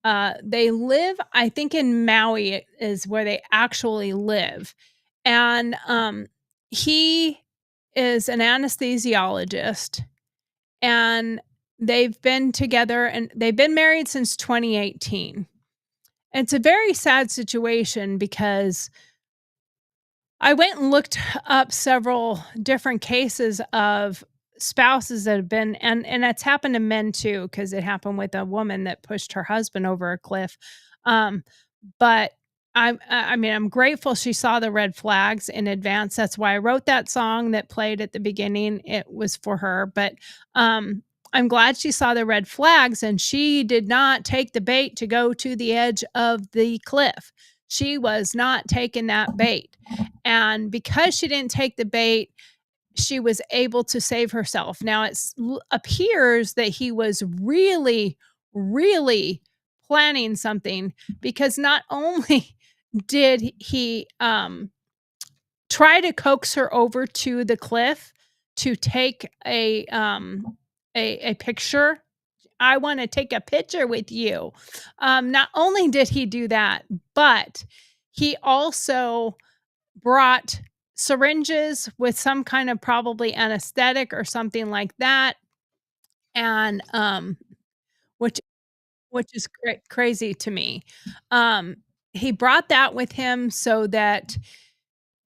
they live, I think in Maui is where they actually live. And he is an anesthesiologist, and they've been together and they've been married since 2018. It's a very sad situation because I went and looked up several different cases of spouses that have been, and it's happened to men too, because it happened with a woman that pushed her husband over a cliff. But I mean, I'm grateful she saw the red flags in advance. That's why I wrote that song that played at the beginning. It was for her, but I'm glad she saw the red flags and she did not take the bait to go to the edge of the cliff. She was not taking that bait. And because she didn't take the bait, she was able to save herself. Now it appears that he was really, really planning something, because not only did he try to coax her over to the cliff to take a picture. I want to take a picture with you. Not only did he do that, but he also brought syringes with some kind of probably anesthetic or something like that, and which is crazy to me. He brought that with him so that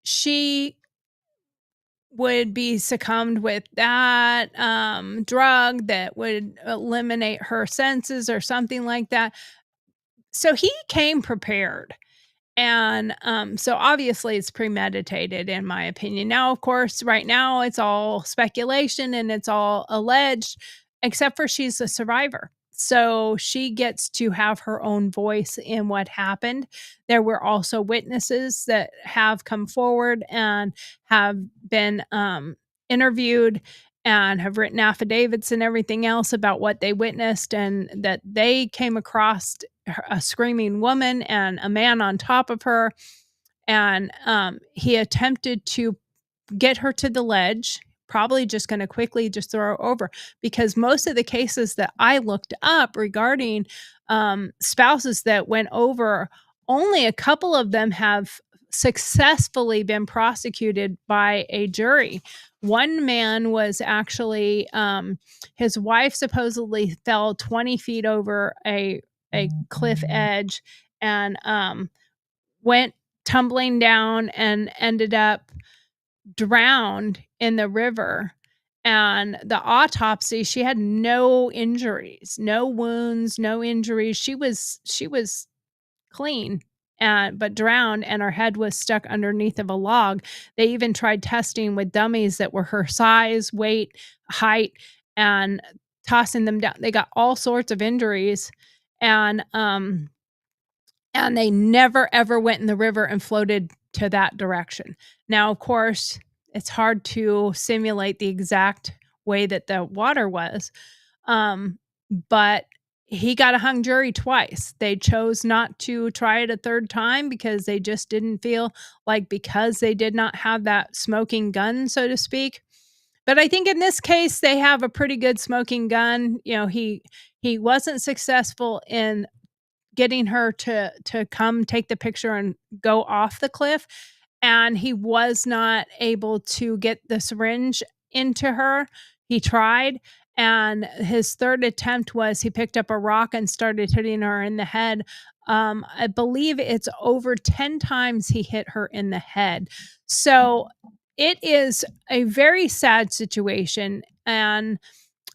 she would be succumbed with that drug that would eliminate her senses or something like that. So he came prepared. And so obviously it's premeditated, in my opinion. Now, of course, right now it's all speculation and it's all alleged, except for she's a survivor. So she gets to have her own voice in what happened. There were also witnesses that have come forward and have been interviewed and have written affidavits and everything else about what they witnessed, and that they came across a screaming woman and a man on top of her. And he attempted to get her to the ledge, probably just going to quickly just throw her over, because most of the cases that I looked up regarding spouses that went over, only a couple of them have successfully been prosecuted by a jury. One man was actually, his wife supposedly fell 20 feet over a cliff edge and went tumbling down and ended up drowned in the river. And the autopsy, she had no injuries, no wounds, no injuries. She was clean, and but drowned, and her head was stuck underneath of a log. They even tried testing with dummies that were her size, weight, height, and tossing them down. They got all sorts of injuries, and they never ever went in the river and floated to that direction. Now, of course, it's hard to simulate the exact way that the water was, but he got a hung jury twice. They chose not to try it a third time because they just didn't feel like, because they did not have that smoking gun, so to speak. But I think in this case, they have a pretty good smoking gun. You know, he wasn't successful in getting her to come take the picture and go off the cliff. and he was not able to get the syringe into her. He tried, and his third attempt was he picked up a rock and started hitting her in the head. I believe it's over 10 times he hit her in the head. So it is a very sad situation. And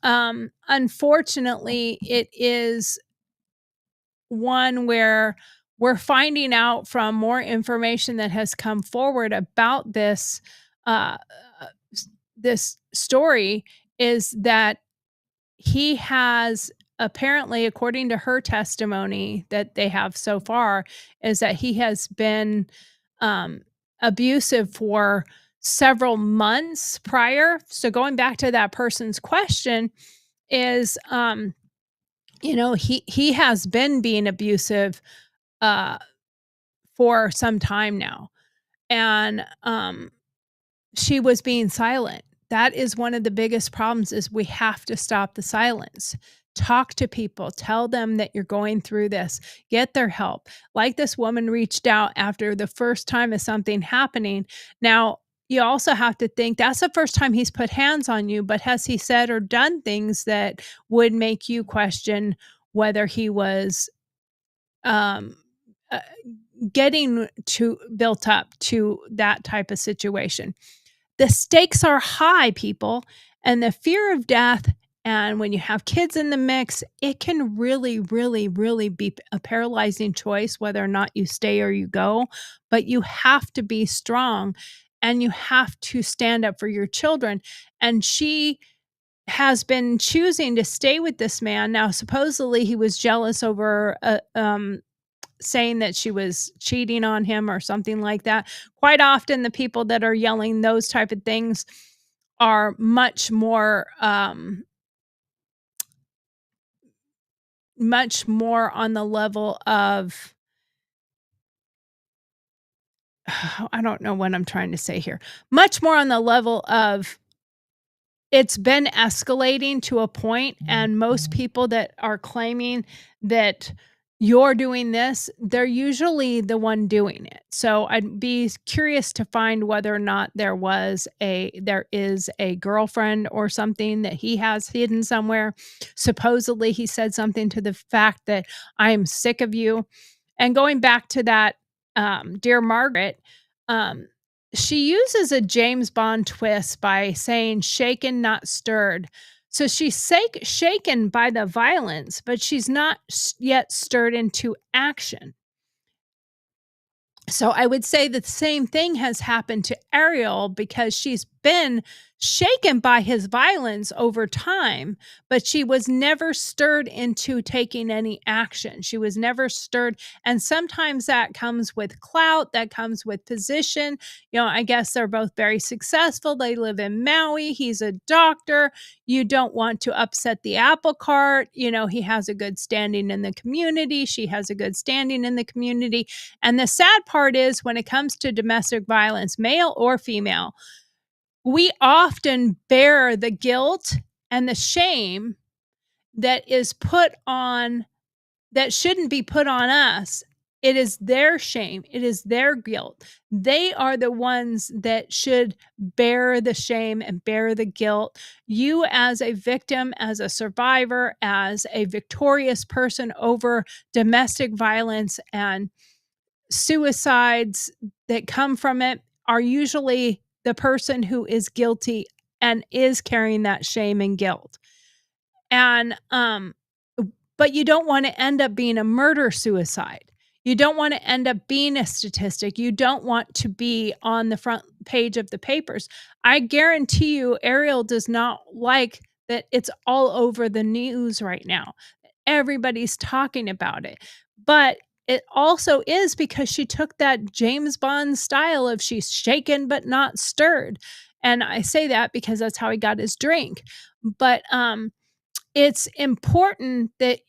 unfortunately, it is one where we're finding out from more information that has come forward about this uh, this story is that he has apparently, according to her testimony that they have so far, is that he has been um, abusive for several months prior. So going back to that person's question is, he has been being abusive uh, for some time now, and she was being silent. That is one of the biggest problems is we have to stop the silence. Talk to people, tell them that you're going through this, get their help. Like this woman reached out after the first time of something happening. Now, you also have to think that's the first time he's put hands on you, but has he said or done things that would make you question whether he was um, uh, getting to built up to that type of situation? The stakes are high, people, and the fear of death. And when you have kids in the mix, it can really, really, really be a paralyzing choice whether or not you stay or you go. But you have to be strong and you have to stand up for your children. And she has been choosing to stay with this man. Now, supposedly he was jealous over saying that she was cheating on him or something like that. Quite often, the people that are yelling those type of things are much more on the level of I don't know what I'm trying to say here. Much more on the level of it's been escalating to a point, and most people that are claiming that you're doing this, they're usually the one doing it. So I'd be curious to find whether or not there is a girlfriend or something that he has hidden somewhere. Supposedly he said something to the fact that I am sick of you. And going back to that, Dear Margaret, um, she uses a James Bond twist by saying shaken, not stirred. So she's shaken by the violence, but she's not yet stirred into action. So I would say the same thing has happened to Ariel because she's been shaken by his violence over time, but she was never stirred into taking any action. She was never stirred. And sometimes that comes with clout, that comes with position. I guess they're both very successful. They live in Maui. He's a doctor. You don't want to upset the apple cart. He has a good standing in the community. She has a good standing in the community. And the sad part is when it comes to domestic violence, male or female, we often bear the guilt and the shame that shouldn't be put on us. It is their shame. It is their guilt. They are the ones that should bear the shame and bear the guilt. You, as a victim, as a survivor, as a victorious person over domestic violence and suicides that come from it, are usually the person who is guilty and is carrying that shame and guilt. And but you don't want to end up being a murder suicide. You don't want to end up being a statistic. You don't want to be on the front page of the papers. I guarantee you Ariel does not like that it's all over the news right now. Everybody's talking about it. But it also is because she took that James Bond style of she's shaken but not stirred. And I say that because that's how he got his drink. But it's important that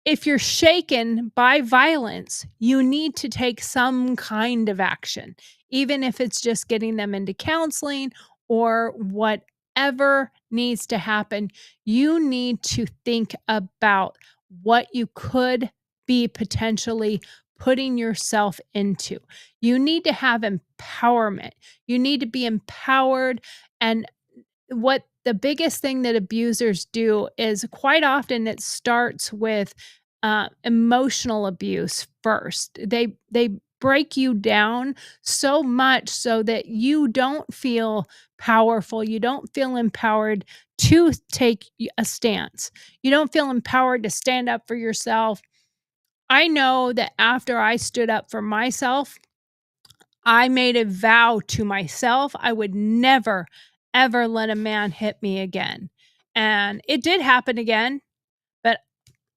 if you're shaken by violence, you need to take some kind of action, even if it's just getting them into counseling or whatever needs to happen. You need to think about what you could be potentially putting yourself into. You need to have empowerment. You need to be empowered. And what the biggest thing that abusers do is quite often it starts with emotional abuse first. They break you down so much so that you don't feel powerful. You don't feel empowered to take a stance. You don't feel empowered to stand up for yourself. I know that after I stood up for myself, I made a vow to myself I would never, ever let a man hit me again. And it did happen again, but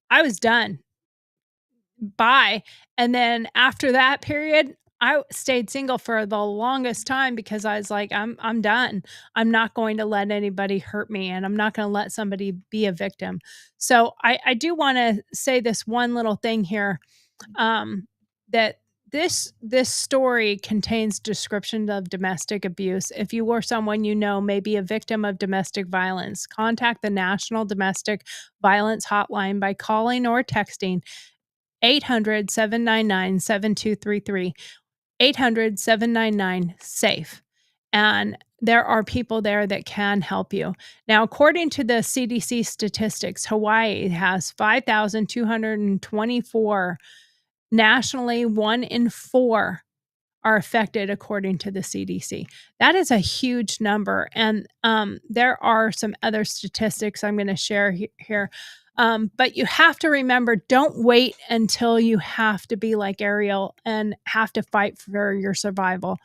I was done. Bye. And then after that period, I stayed single for the longest time because I was like, I'm done. I'm not going to let anybody hurt me, and I'm not going to let somebody be a victim. So I do want to say this one little thing here, that this story contains descriptions of domestic abuse. If you or someone you know may be a victim of domestic violence, contact the National Domestic Violence Hotline by calling or texting 800-799-7233, 800-799-SAFE. And there are people there that can help you. Now, according to the CDC statistics, Hawaii has 5,224. Nationally, 1 in 4 are affected according to the CDC. That is a huge number. And there are some other statistics I'm going to share here. But you have to remember, don't wait until you have to be like Ariel and have to fight for your survival.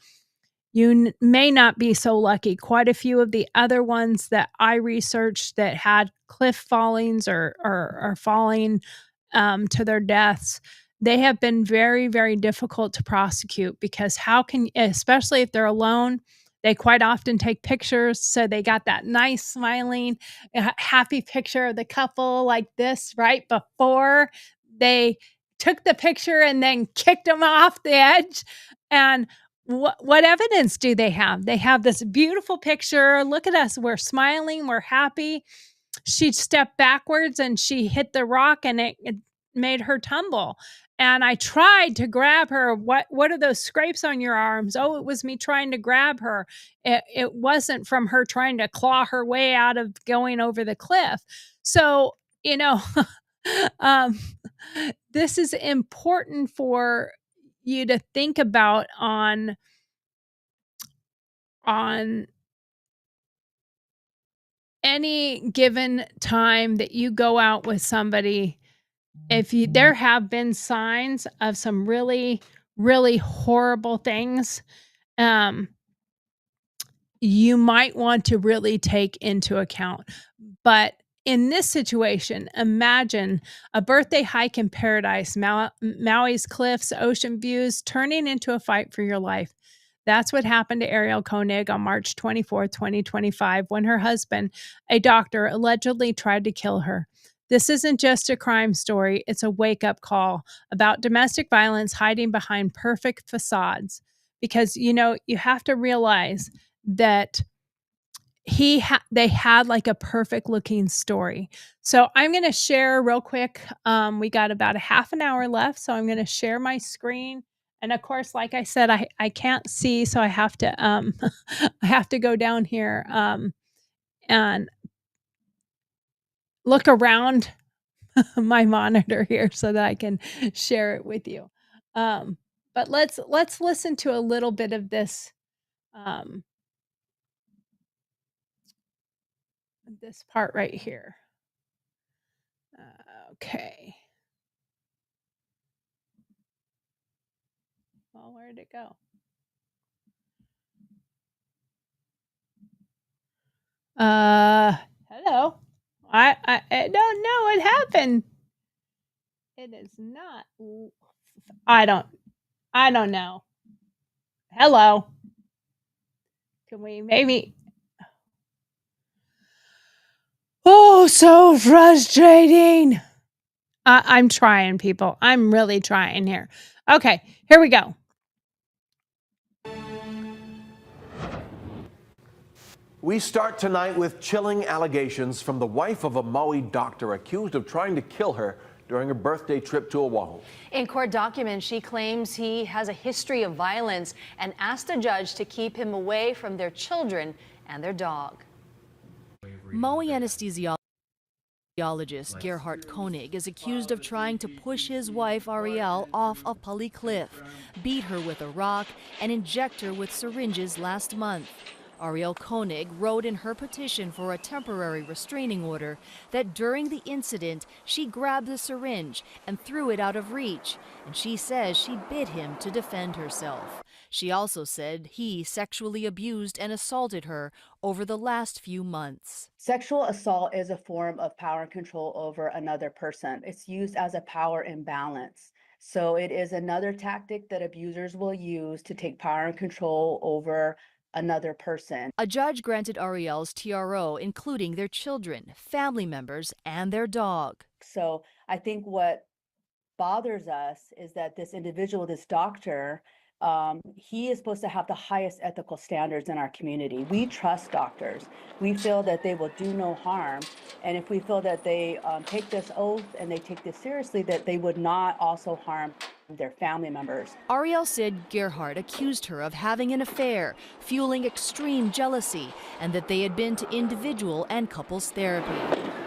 You may not be so lucky. Quite a few of the other ones that I researched that had cliff fallings or falling to their deaths, they have been very, very difficult to prosecute because how can, especially if they're alone, they quite often take pictures. So they got that nice smiling, happy picture of the couple like this right before they took the picture and then kicked them off the edge. And what evidence do they have? They have this beautiful picture. Look at us. We're smiling. We're happy. She stepped backwards and she hit the rock and it made her tumble. And I tried to grab her. What are those scrapes on your arms? Oh, it was me trying to grab her. It wasn't from her trying to claw her way out of going over the cliff. So, this is important for you to think about on any given time that you go out with somebody. If there have been signs of some really, really horrible things, you might want to really take into account. But in this situation, imagine a birthday hike in paradise, Maui's cliffs, ocean views, turning into a fight for your life. That's what happened to Ariel Koenig on March 24th, 2025, when her husband, a doctor, allegedly tried to kill her. This isn't just a crime story, it's a wake-up call about domestic violence hiding behind perfect facades. Because, you have to realize that they had like a perfect looking story. So I'm going to share real quick. We got about a half an hour left, so I'm going to share my screen. And of course, like I said, I can't see, so I have to I have to go down here and look around my monitor here so that I can share it with you. But let's listen to a little bit of this this part right here. Okay. Well, where did it go? Hello. I don't know what happened. It is not. I don't know. Hello. Can we maybe? Oh, so frustrating. I'm trying, people. I'm really trying here. Okay, here we go. We start tonight with chilling allegations from the wife of a Maui doctor accused of trying to kill her during a birthday trip to Oahu. In court documents, she claims he has a history of violence and asked a judge to keep him away from their children and their dog. Maui anesthesiologist Gerhard Koenig is accused of trying to push his wife Ariel off a Pali cliff, beat her with a rock, and inject her with syringes last month. Ariel Koenig wrote in her petition for a temporary restraining order that during the incident she grabbed the syringe and threw it out of reach, and she says she bit him to defend herself. She also said he sexually abused and assaulted her over the last few months. Sexual assault is a form of power and control over another person. It's used as a power imbalance. So it is another tactic that abusers will use to take power and control over another person. A judge granted Ariel's TRO, including their children, family members, and their dog. So I think what bothers us is that this individual, this doctor, he is supposed to have the highest ethical standards in our community. We trust doctors. We feel that they will do no harm. And if we feel that they take this oath and they take this seriously, that they would not also harm their family members. Ariel said Gerhard accused her of having an affair, fueling extreme jealousy, and that they had been to individual and couples therapy.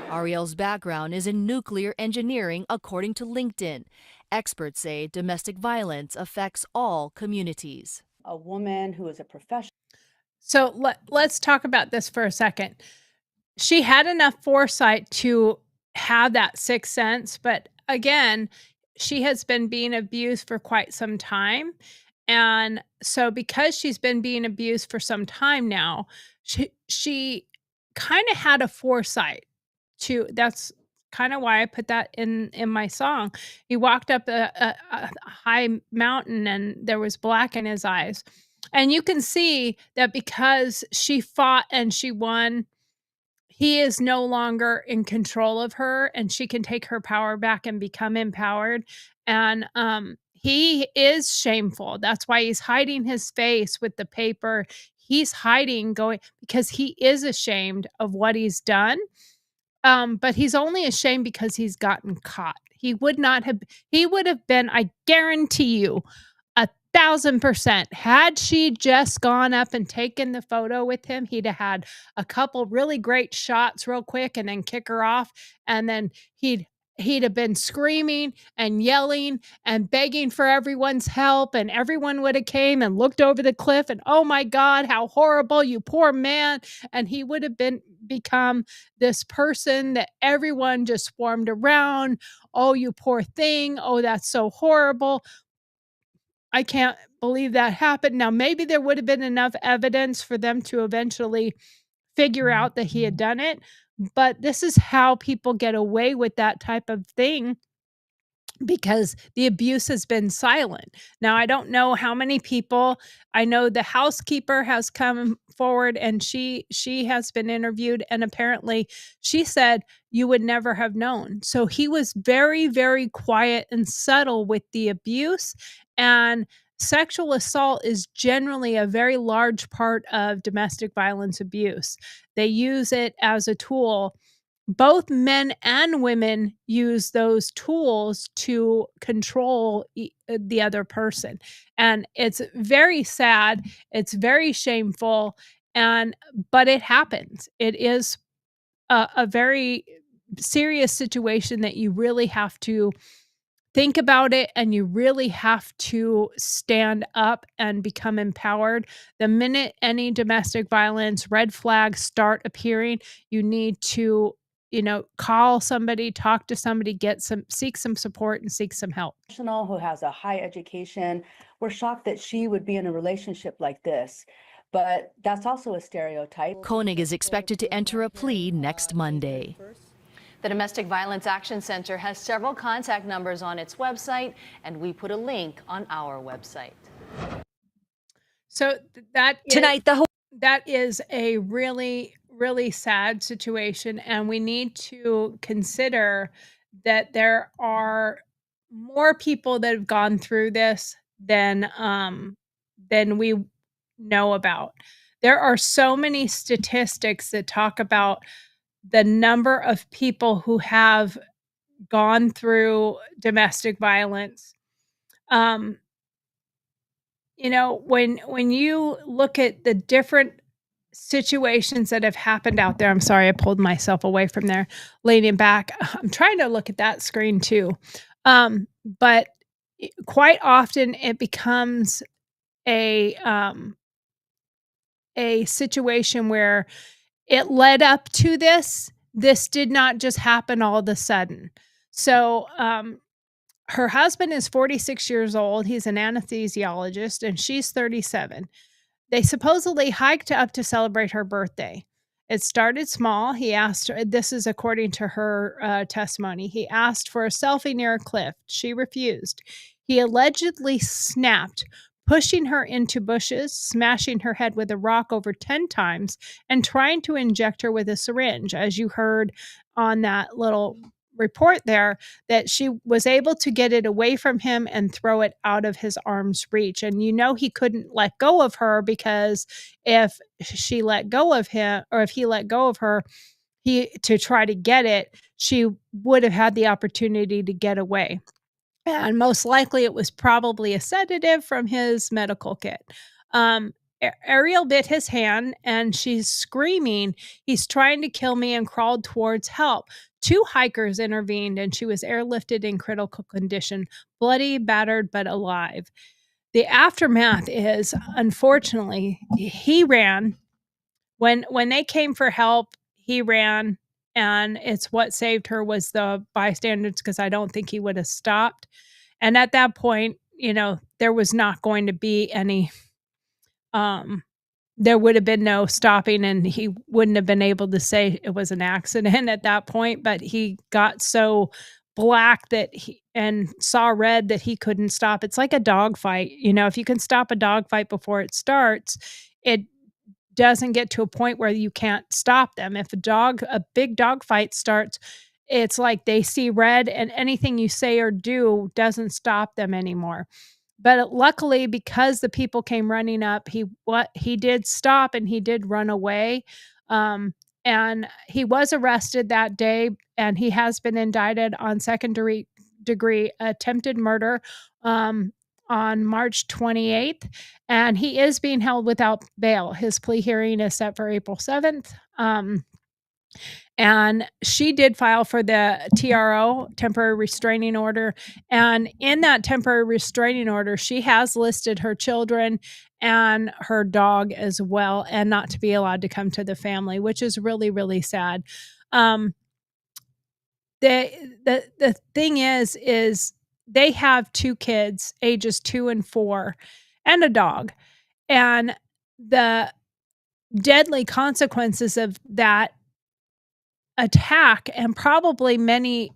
Ariel's background is in nuclear engineering, according to LinkedIn. Experts say domestic violence affects all communities. A woman who is a professional. So let's talk about this for a second. She had enough foresight to have that sixth sense, but again, she has been being abused for quite some time. And so because she's been being abused for some time now, she kind of had a foresight to, that's kind of why I put that in my song. He walked up a high mountain and there was black in his eyes. And you can see that because she fought and she won, he is no longer in control of her and she can take her power back and become empowered. And he is shameful. That's why he's hiding his face with the paper. He's hiding because he is ashamed of what he's done. But he's only ashamed because he's gotten caught. He would have been, I guarantee you, 1,000%. Had she just gone up and taken the photo with him, he'd have had a couple really great shots real quick and then kick her off. And then he'd have been screaming and yelling and begging for everyone's help. And everyone would have came and looked over the cliff and, oh my God, how horrible, you poor man. And he would have become this person that everyone just swarmed around. Oh, you poor thing. Oh, that's so horrible. I can't believe that happened. Now, maybe there would have been enough evidence for them to eventually figure out that he had done it, but this is how people get away with that type of thing because the abuse has been silent. Now, I don't know how many people. I know the housekeeper has come forward and she has been interviewed, and apparently she said you would never have known. So he was very, very quiet and subtle with the abuse, and sexual assault is generally a very large part of domestic violence abuse. They use it as a tool. Both men and women use those tools to control the other person. And it's very sad. It's very shameful. But it happens. It is a very serious situation that you really have to think about it, and you really have to stand up and become empowered. The minute any domestic violence red flags start appearing, you need to call somebody, talk to somebody, seek some support and seek some help. Who has a high education. We're shocked that she would be in a relationship like this, but that's also a stereotype. Koenig is expected to enter a plea next Monday. The Domestic Violence Action Center has several contact numbers on its website, and we put a link on our website. So that is a really, really sad situation, and we need to consider that there are more people that have gone through this than we know about. There are so many statistics that talk about the number of people who have gone through domestic violence. Um, you know, when you look at the different situations that have happened out there, I'm sorry, I pulled myself away from there, leaning back. I'm trying to look at that screen too. But quite often it becomes a um, a situation where it led up to this. This did not just happen all of a sudden. So, her husband is 46 years old. He's an anesthesiologist, and she's 37. They supposedly hiked up to celebrate her birthday. It started small. He asked her, this is according to her testimony. He asked for a selfie near a cliff. She refused. He allegedly snapped, pushing her into bushes, smashing her head with a rock over 10 times, and trying to inject her with a syringe. As you heard on that little report there, that she was able to get it away from him and throw it out of his arm's reach. And you know he couldn't let go of her, because if she let go of him, or if he let go of her, he to try to get it, she would have had the opportunity to get away. And most likely it was probably a sedative from his medical kit. Um, Ariel bit his hand and she's screaming, "He's trying to kill me," and crawled towards help. Two hikers intervened and she was airlifted in critical condition, bloody, battered, but alive. The aftermath is, unfortunately, he ran. When they came for help, he ran, and it's what saved her was the bystanders, because I don't think he would have stopped. And at that point, you know, there was not going to be any, um, there would have been no stopping, and he wouldn't have been able to say it was an accident at that point. But he got so black that he and saw red that he couldn't stop. It's like a dog fight. You know, if you can stop a dog fight before it starts, it doesn't get to a point where you can't stop them. If a big dog fight starts, it's like they see red and anything you say or do doesn't stop them anymore. But luckily, because the people came running up, he did stop and he did run away. Um, and he was arrested that day, and he has been indicted on second degree attempted murder on March 28th, and he is being held without bail. His plea hearing is set for April 7th. And she did file for the TRO, temporary restraining order. And in that temporary restraining order, she has listed her children and her dog as well, and not to be allowed to come to the family, which is really, really sad. Um, the thing is they have two kids, ages 2 and 4, and a dog. And the deadly consequences of that attack, and probably many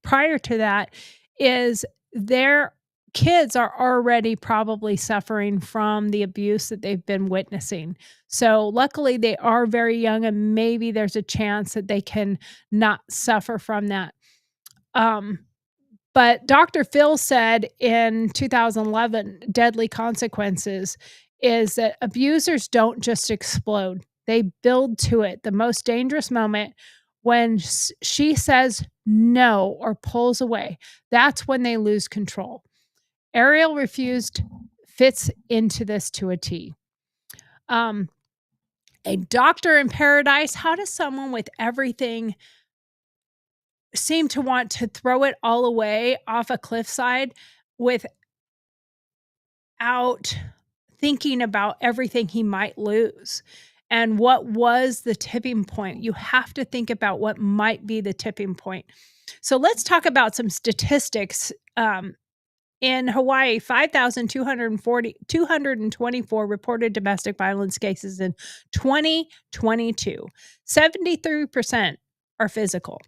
prior to that, is their kids are already probably suffering from the abuse that they've been witnessing. So luckily they are very young, and maybe there's a chance that they can not suffer from that. But Dr. Phil said in 2011, deadly consequences is that abusers don't just explode, they build to it. The most dangerous moment, when she says no or pulls away, that's when they lose control. Ariel refused fits into this to a T. A doctor in paradise. How does someone with everything seem to want to throw it all away off a cliffside without thinking about everything he might lose? And what was the tipping point? You have to think about what might be the tipping point. So let's talk about some statistics. In Hawaii, 224 reported domestic violence cases in 2022. 73% are physical.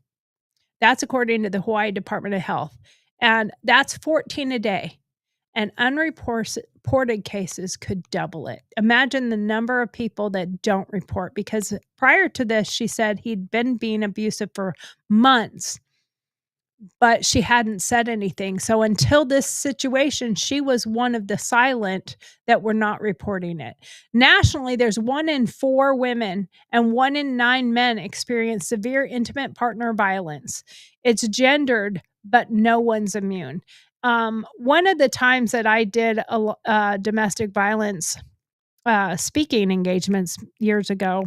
That's according to the Hawaii Department of Health. And that's 14 a day. And unreported cases could double it. Imagine the number of people that don't report, because prior to this, she said he'd been being abusive for months. but she hadn't said anything. So until this situation, she was one of the silent that were not reporting it. Nationally, there's 1 in 4 women and 1 in 9 men experience severe intimate partner violence. It's gendered, but no one's immune. One of the times that I did domestic violence speaking engagements years ago,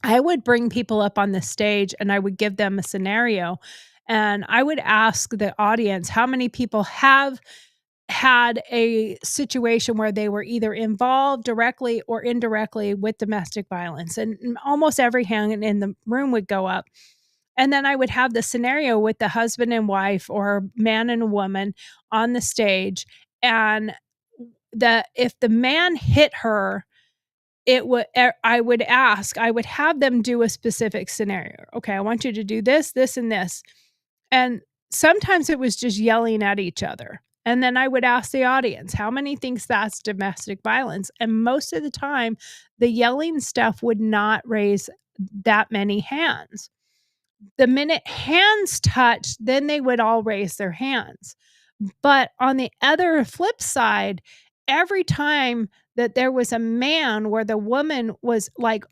I would bring people up on the stage and I would give them a scenario. And I would ask the audience how many people have had a situation where they were either involved directly or indirectly with domestic violence. And almost every hand in the room would go up. And then I would have the scenario with the husband and wife or man and woman on the stage. And if the man hit her, I would have them do a specific scenario. Okay, I want you to do this, this, and this. And sometimes it was just yelling at each other. And then I would ask the audience, how many thinks that's domestic violence? And most of the time, the yelling stuff would not raise that many hands. The minute hands touched, then they would all raise their hands. But on the other flip side, every time that there was a man where the woman was like,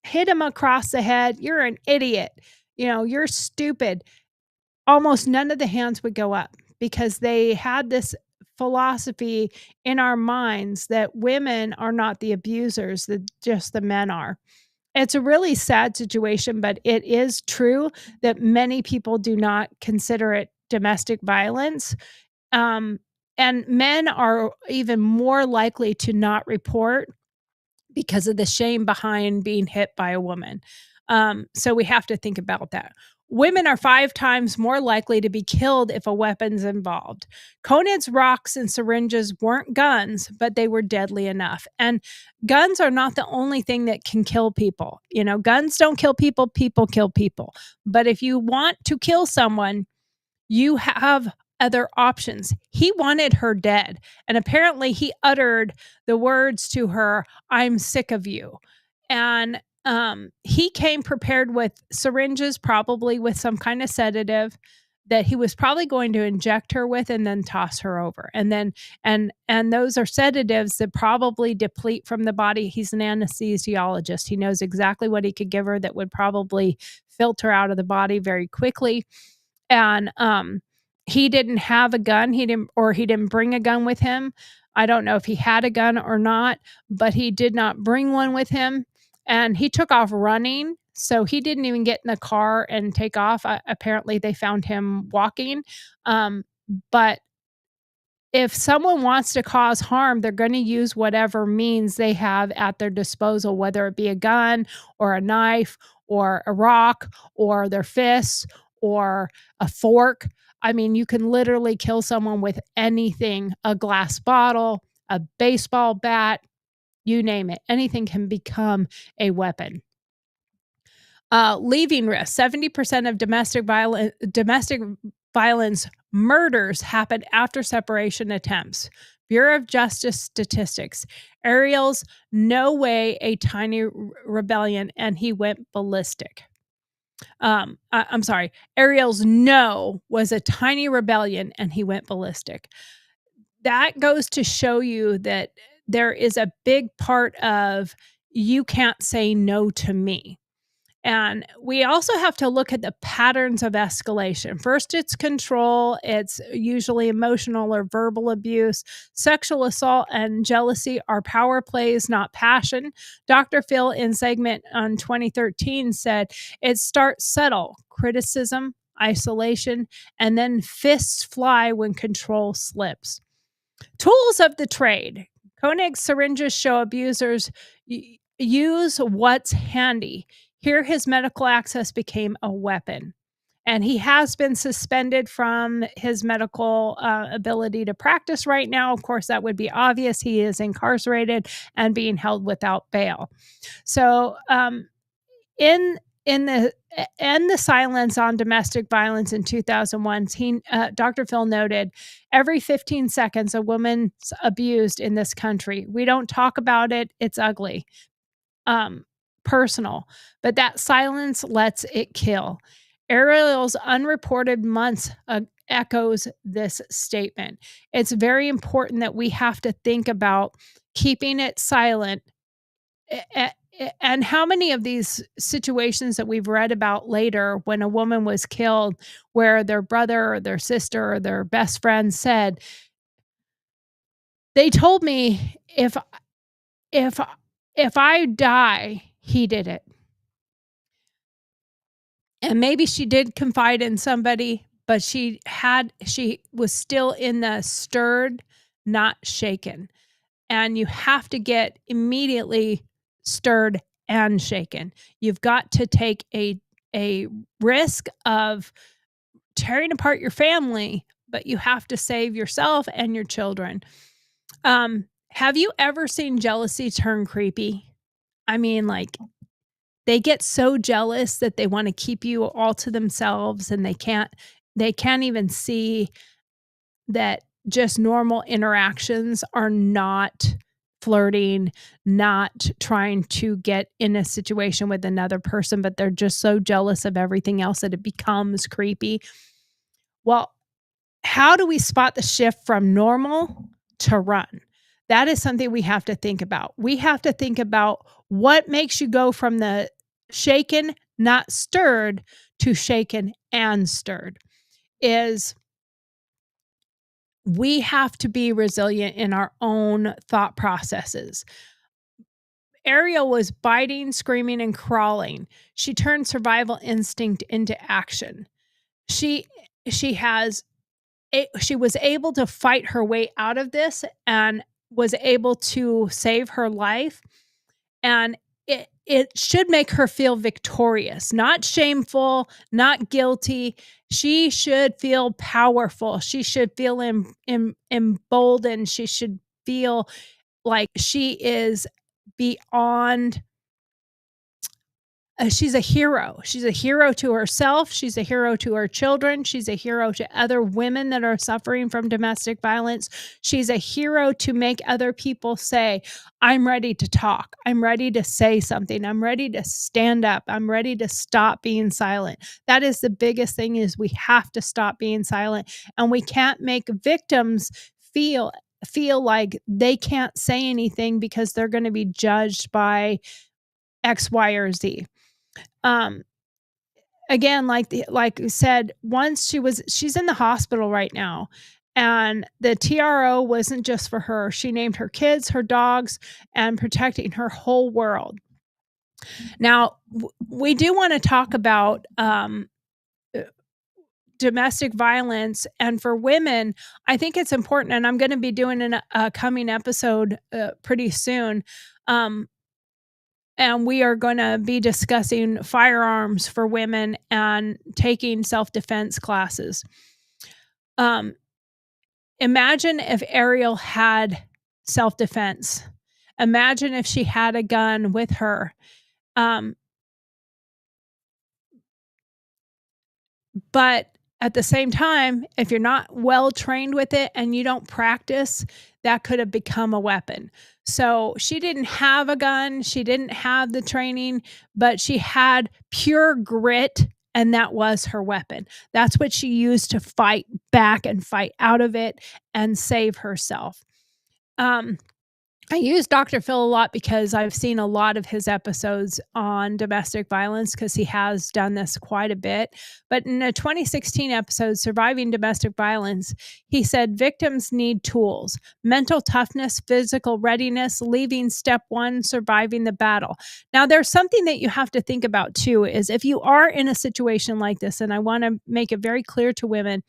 hit him across the head, you're an idiot, you're stupid, almost none of the hands would go up because they had this philosophy in our minds that women are not the abusers, that just the men are. It's a really sad situation, but it is true that many people do not consider it domestic violence. And men are even more likely to not report because of the shame behind being hit by a woman. So we have to think about that. Women are 5 times more likely to be killed if a weapon's involved. Conan's rocks and syringes weren't guns, but they were deadly enough. And guns are not the only thing that can kill people. Guns don't kill people, people kill people. But if you want to kill someone, you have other options. He wanted her dead. And apparently he uttered the words to her, "I'm sick of you." And he came prepared with syringes, probably with some kind of sedative that he was probably going to inject her with and then toss her over. And those are sedatives that probably deplete from the body. He's an anesthesiologist. He knows exactly what he could give her that would probably filter out of the body very quickly. And he didn't have a gun. He didn't bring a gun with him. I don't know if he had a gun or not, but he did not bring one with him. And he took off running. So he didn't even get in the car and take off. Apparently they found him walking. But if someone wants to cause harm, they're going to use whatever means they have at their disposal, whether it be a gun or a knife or a rock or their fists or a fork. I mean, you can literally kill someone with anything, a glass bottle, a baseball bat, you name it. Anything can become a weapon. Leaving risk. 70% of domestic violence murders happen after separation attempts. Bureau of Justice statistics. Ariel's no way a tiny rebellion, and he went ballistic. I'm sorry. Ariel's no was a tiny rebellion, and he went ballistic. That goes to show you that there is a big part of you can't say no to me. And we also have to look at the patterns of escalation. First, it's control. It's usually emotional or verbal abuse. Sexual assault and jealousy are power plays, not passion. Dr. Phil, in segment on 2013, said it starts subtle: criticism, isolation, and then fists fly when control slips. Tools of the trade. Koenig's syringes show abusers use what's handy. Here, his medical access became a weapon. And he has been suspended from his medical ability to practice right now. Of course, that would be obvious. He is incarcerated and being held without bail. So in the silence on domestic violence in 2001, Dr. Phil noted, every 15 seconds, a woman's abused in this country. We don't talk about it. It's ugly. Personal, but that silence lets it kill. Ariel's unreported months echoes this statement. It's very important that we have to think about keeping it silent. And how many of these situations that we've read about later when a woman was killed where their brother or their sister or their best friend said, they told me if if I die, he did it. And maybe she did confide in somebody, but she was still in the stirred, not shaken. And you have to get immediately stirred and shaken. You've got to take a risk of tearing apart your family, but you have to save yourself and your children. Have you ever seen jealousy turn creepy? I mean, like, they get so jealous that they wanna keep you all to themselves, and they can't even see that just normal interactions are not flirting, not trying to get in a situation with another person, but they're just so jealous of everything else that it becomes creepy. Well, how do we spot the shift from normal to run? That is something we have to think about. We have to think about what makes you go from the shaken, not stirred, to shaken and stirred. Is we have to be resilient in our own thought processes. Ariel was biting, screaming, and crawling. She turned survival instinct into action. She has she was able to fight her way out of this and was able to save her life. And it should make her feel victorious, not shameful, not guilty. She should feel powerful. She should feel emboldened. She should feel like she is beyond. She's a hero. She's a hero to herself. She's a hero to her children. She's a hero to other women that are suffering from domestic violence. She's a hero to make other people say, I'm ready to talk. I'm ready to say something. I'm ready to stand up. I'm ready to stop being silent. That is the biggest thing, is we have to stop being silent, and we can't make victims feel like they can't say anything because they're going to be judged by X, Y, or Z. Again, like you said, once she's in the hospital right now, and the TRO wasn't just for her. She named her kids, her dogs, and protecting her whole world. Now, we do want to talk about domestic violence, and for women, I think it's important, and I'm going to be doing a coming episode pretty soon. And we are going to be discussing firearms for women and taking self-defense classes. Imagine if Ariel had self-defense. Imagine if she had a gun with her. But at the same time, if you're not well trained with it and you don't practice, that could have become a weapon. So she didn't have a gun, she didn't have the training, but she had pure grit, and that was her weapon. That's what she used to fight back and fight out of it and save herself. I use Dr. Phil a lot because I've seen a lot of his episodes on domestic violence, because he has done this quite a bit. But in a 2016 episode, Surviving Domestic Violence, he said victims need tools: mental toughness, physical readiness, leaving step one, surviving the battle. Now, there's something that you have to think about too, is if you are in a situation like this, and I want to make it very clear to women,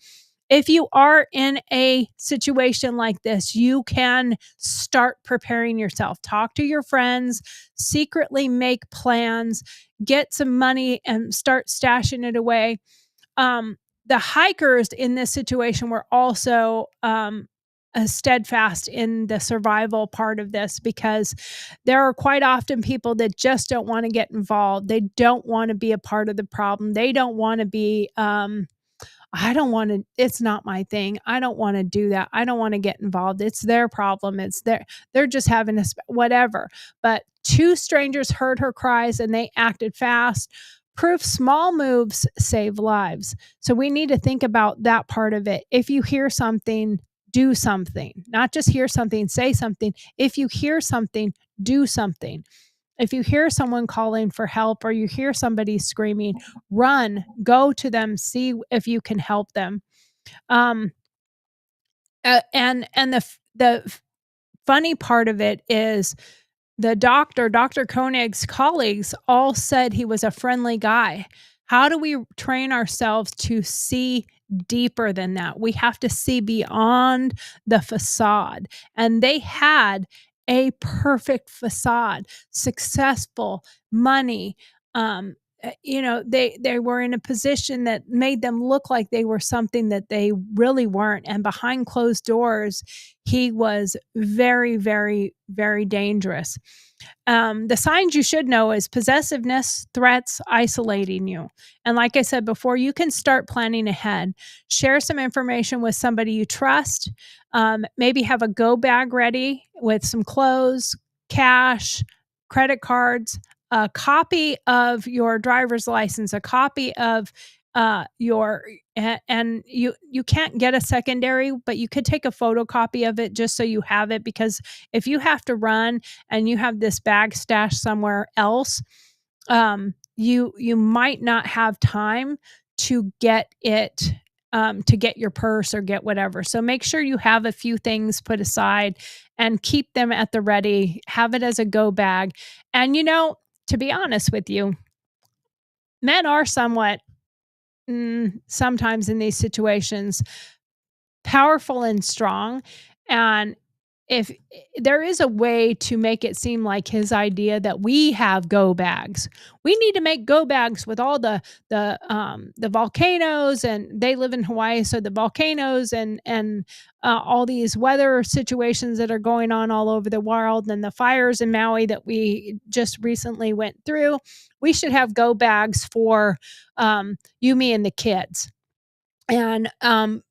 if you are in a situation like this, you can start preparing yourself. Talk to your friends, secretly make plans, get some money and start stashing it away. The hikers in this situation were also steadfast in the survival part of this, because there are quite often people that just don't want to get involved. They don't want to be a part of the problem. They don't want to be it's not my thing. I don't want to do that. I don't want to get involved. It's their problem. They're just having whatever. But two strangers heard her cries and they acted fast, Proof small moves save lives. So we need to think about that part of it. If you hear something, do something. Not just hear something, say something. If you hear something, do something. If you hear someone calling for help or you hear somebody screaming, run, go to them, see if you can help them. Um, and the funny part of it is Dr. Koenig's colleagues all said he was a friendly guy. How do we train ourselves to see deeper than that? We have to see beyond the facade. And they had a perfect facade, successful, money. They were in a position that made them look like they were something that they really weren't. And behind closed doors, he was very, very, very dangerous. The signs you should know is possessiveness, threats, isolating you. And like I said before, you can start planning ahead. Share some information with somebody you trust. Maybe have a go bag ready with some clothes, cash, credit cards, a copy of your driver's license, a copy of and you can't get a secondary, but you could take a photocopy of it just so you have it, because if you have to run and you have this bag stashed somewhere else, you might not have time to get it, to get your purse or get whatever. So make sure you have a few things put aside and keep them at the ready. Have it as a go bag. And to be honest with you, men are somewhat, sometimes in these situations, powerful and strong. And if there is a way to make it seem like his idea that we have go bags, we need to make go bags with all the volcanoes, and they live in Hawaii, so the volcanoes and all these weather situations that are going on all over the world, and the fires in Maui that we just recently went through. We should have go bags for you, me, and the kids, and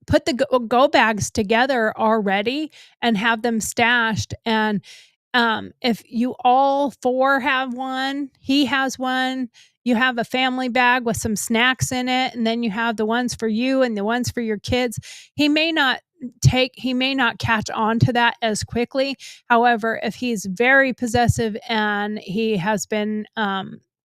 put the go bags together already and have them stashed. And if you all four have one, he has one, you have a family bag with some snacks in it, and then you have the ones for you and the ones for your kids. He may not catch on to that as quickly. However, if he's very possessive and he has been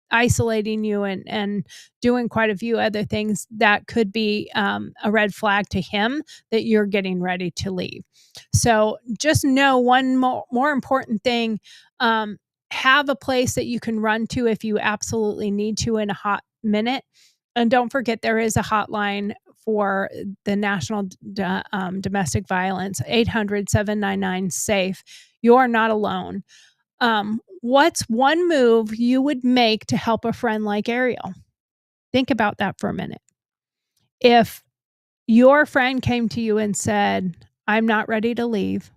isolating you and doing quite a few other things, that could be a red flag to him that you're getting ready to leave. So just know one more important thing: have a place that you can run to if you absolutely need to in a hot minute. And don't forget, there is a hotline for the National Domestic Violence, 800-799-SAFE. You are not alone. What's one move you would make to help a friend like Ariel? Think about that for a minute. If your friend came to you and said, I'm not ready to leave,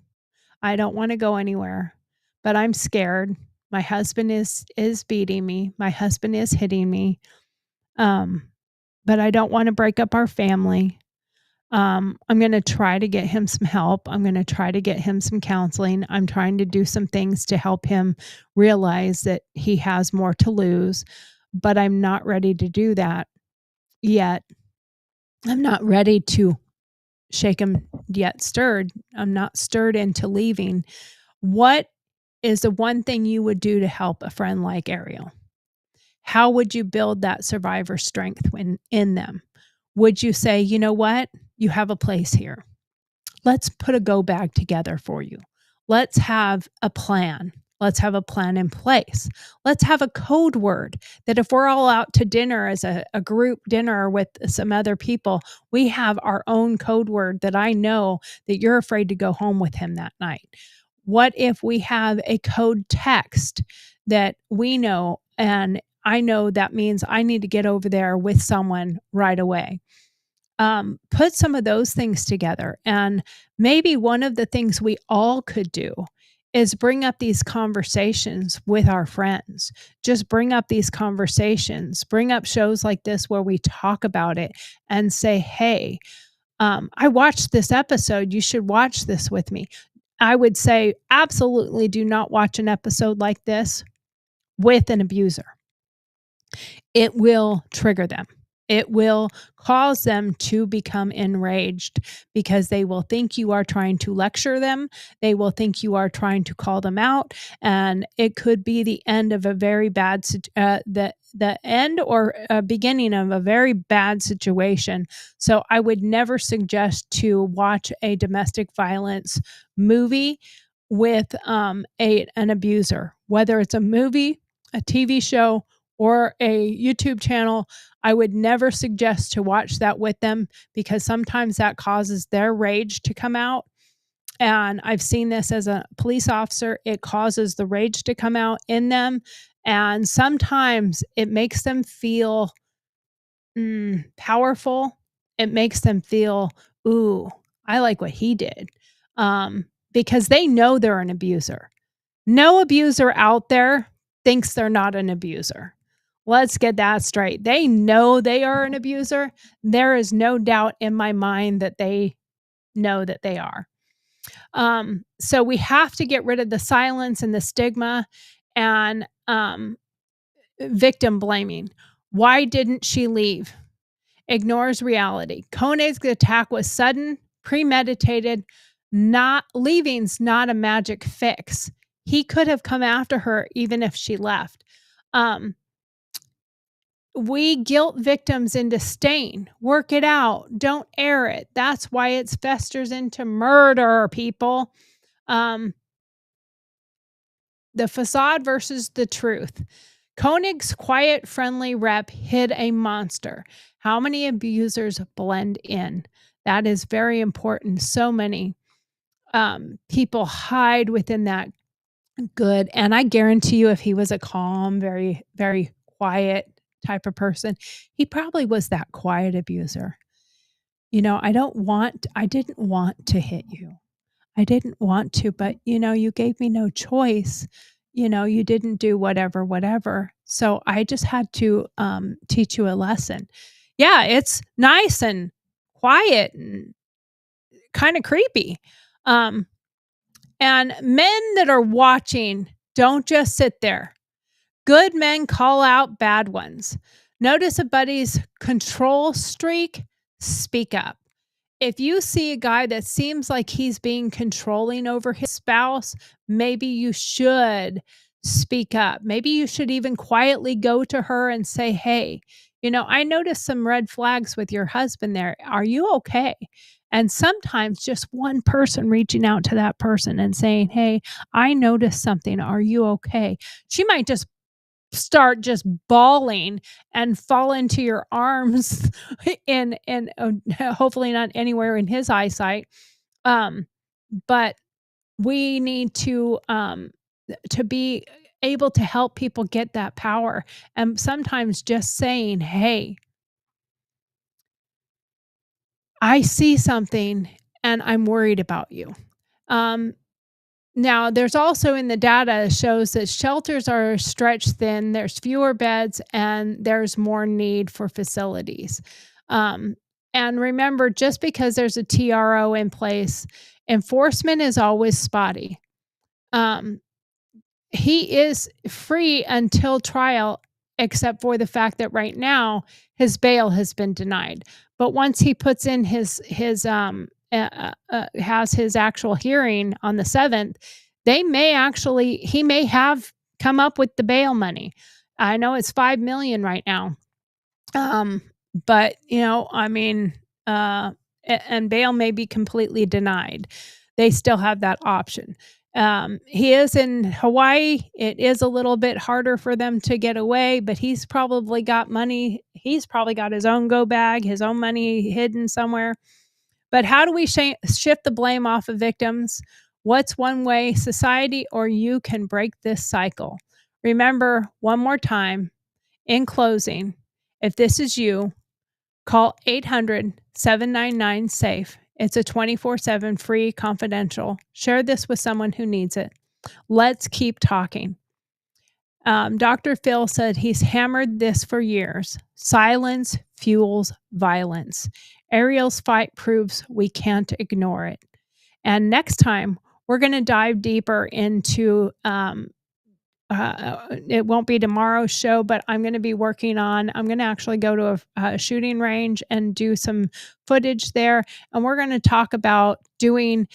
I don't want to go anywhere, but I'm scared. My husband is beating me. My husband is hitting me. But I don't want to break up our family. I'm going to try to get him some help. I'm going to try to get him some counseling. I'm trying to do some things to help him realize that he has more to lose, but I'm not ready to do that yet. I'm not ready to shake him yet stirred. I'm not stirred into leaving. What is the one thing you would do to help a friend like Ariel? How would you build that survivor strength in them? Would you say, you know what? You have a place here. Let's put a go bag together for you. Let's have a plan. Let's have a plan in place. Let's have a code word that if we're all out to dinner as a group dinner with some other people, we have our own code word that I know that you're afraid to go home with him that night. What if we have a code text that we know, and I know that means I need to get over there with someone right away? Put some of those things together. And maybe one of the things we all could do is bring up these conversations with our friends. Just bring up these conversations, bring up shows like this where we talk about it and say, hey, I watched this episode. You should watch this with me. I would say absolutely do not watch an episode like this with an abuser. it will trigger them. It will cause them to become enraged because they will think you are trying to lecture them. They will think you are trying to call them out, and it could be the end of a very bad the end or beginning of a very bad situation. So I would never suggest to watch a domestic violence movie with an abuser, whether it's a movie, a TV show, or a YouTube channel. I would never suggest to watch that with them because sometimes that causes their rage to come out. And I've seen this as a police officer. It causes the rage to come out in them. And sometimes it makes them feel powerful. It makes them feel, ooh, I like what he did. Because they know they're an abuser. No abuser out there thinks they're not an abuser. Let's get that straight. They know they are an abuser. There is no doubt in my mind that they know that they are. So we have to get rid of the silence and the stigma and victim blaming. Why didn't she leave? Ignores reality. Koenig's attack was sudden, premeditated. Not leaving's not a magic fix. He could have come after her even if she left. We guilt victims into staying. Work it out. Don't air it. That's why it festers into murder, people. The facade versus the truth. Koenig's quiet, friendly rep hid a monster. How many abusers blend in? That is very important. So many people hide within that good. And I guarantee you, if he was a calm, very, very quiet type of person, he probably was that quiet abuser. You know, I didn't want to hit you. I didn't want to, but you gave me no choice. You didn't do whatever. So I just had to teach you a lesson. Yeah, it's nice and quiet and kind of creepy. And men that are watching, don't just sit there. Good men call out bad ones. Notice a buddy's control streak, speak up. If you see a guy that seems like he's being controlling over his spouse, maybe you should speak up. Maybe you should even quietly go to her and say, hey, I noticed some red flags with your husband there. Are you okay? And sometimes just one person reaching out to that person and saying, hey, I noticed something. Are you okay? She might just start just bawling and fall into your arms and hopefully not anywhere in his eyesight. But we need to be able to help people get that power. And sometimes just saying, hey, I see something and I'm worried about you. Now, there's also in the data shows that shelters are stretched thin, there's fewer beds, and there's more need for facilities. And remember, just because there's a TRO in place, enforcement is always spotty. He is free until trial, except for the fact that right now his bail has been denied. But once he puts in has his actual hearing on the 7th, he may have come up with the bail money. I know it's $5 million right now. But and bail may be completely denied. They still have that option. He is in Hawaii. It is a little bit harder for them to get away, but he's probably got money. He's probably got his own go bag, his own money hidden somewhere. But how do we shift the blame off of victims? What's one way society or you can break this cycle? Remember, one more time, in closing, if this is you, call 800-799-SAFE. It's a 24/7 free, confidential. Share this with someone who needs it. Let's keep talking. Dr. Phil said he's hammered this for years. Silence fuels violence. Ariel's fight proves we can't ignore it. And next time, we're going to dive deeper into it won't be tomorrow's show, but I'm going to be working on, I'm going to actually go to a shooting range and do some footage there. And we're going to talk about doing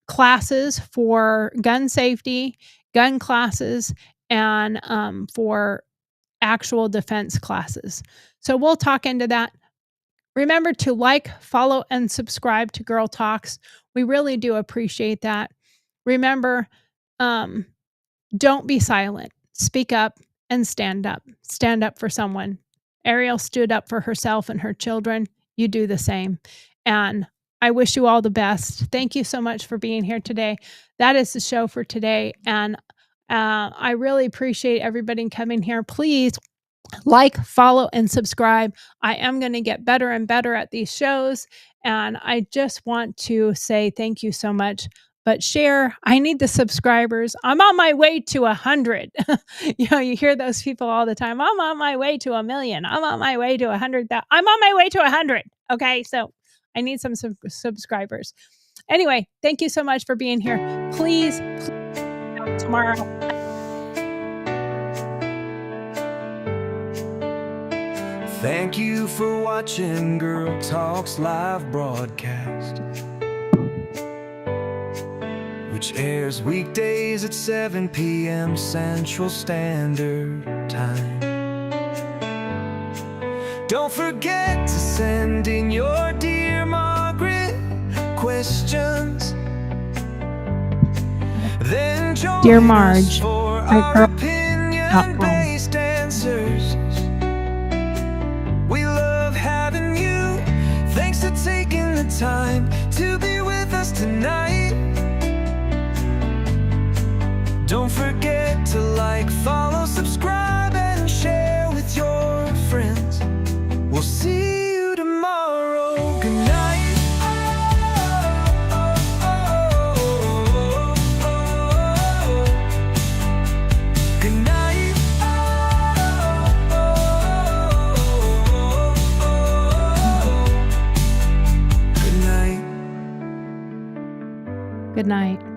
classes for gun safety, gun classes, and for actual defense classes. So we'll talk into that. Remember to like, follow, and subscribe to GurlTauX. We really do appreciate that. Remember, don't be silent. Speak up and stand up. Stand up for someone. Ariel stood up for herself and her children. You do the same. And I wish you all the best. Thank you so much for being here today. That is the show for today. And I really appreciate everybody coming here. Please like, follow, and subscribe. I am going to get better and better at these shows. And I just want to say thank you so much. But share, I need the subscribers. I'm on my way to 100. You hear those people all the time. I'm on my way to 1 million. I'm on my way to 100,000. I'm on my way to 100. Okay, so I need some subscribers. Anyway, thank you so much for being here. Please tomorrow. Thank you for watching GurlTauX live broadcast, which airs weekdays at 7 p.m. Central Standard Time. Don't forget to send in your Dear Margaret questions. Then join Dear us Marge, for I our opinion-based answers. We love having you. Thanks for taking the time to be with us tonight. Don't forget to like, follow, subscribe, and share with your friends. We'll see you tomorrow. Good night. Good night. Good night. Good night.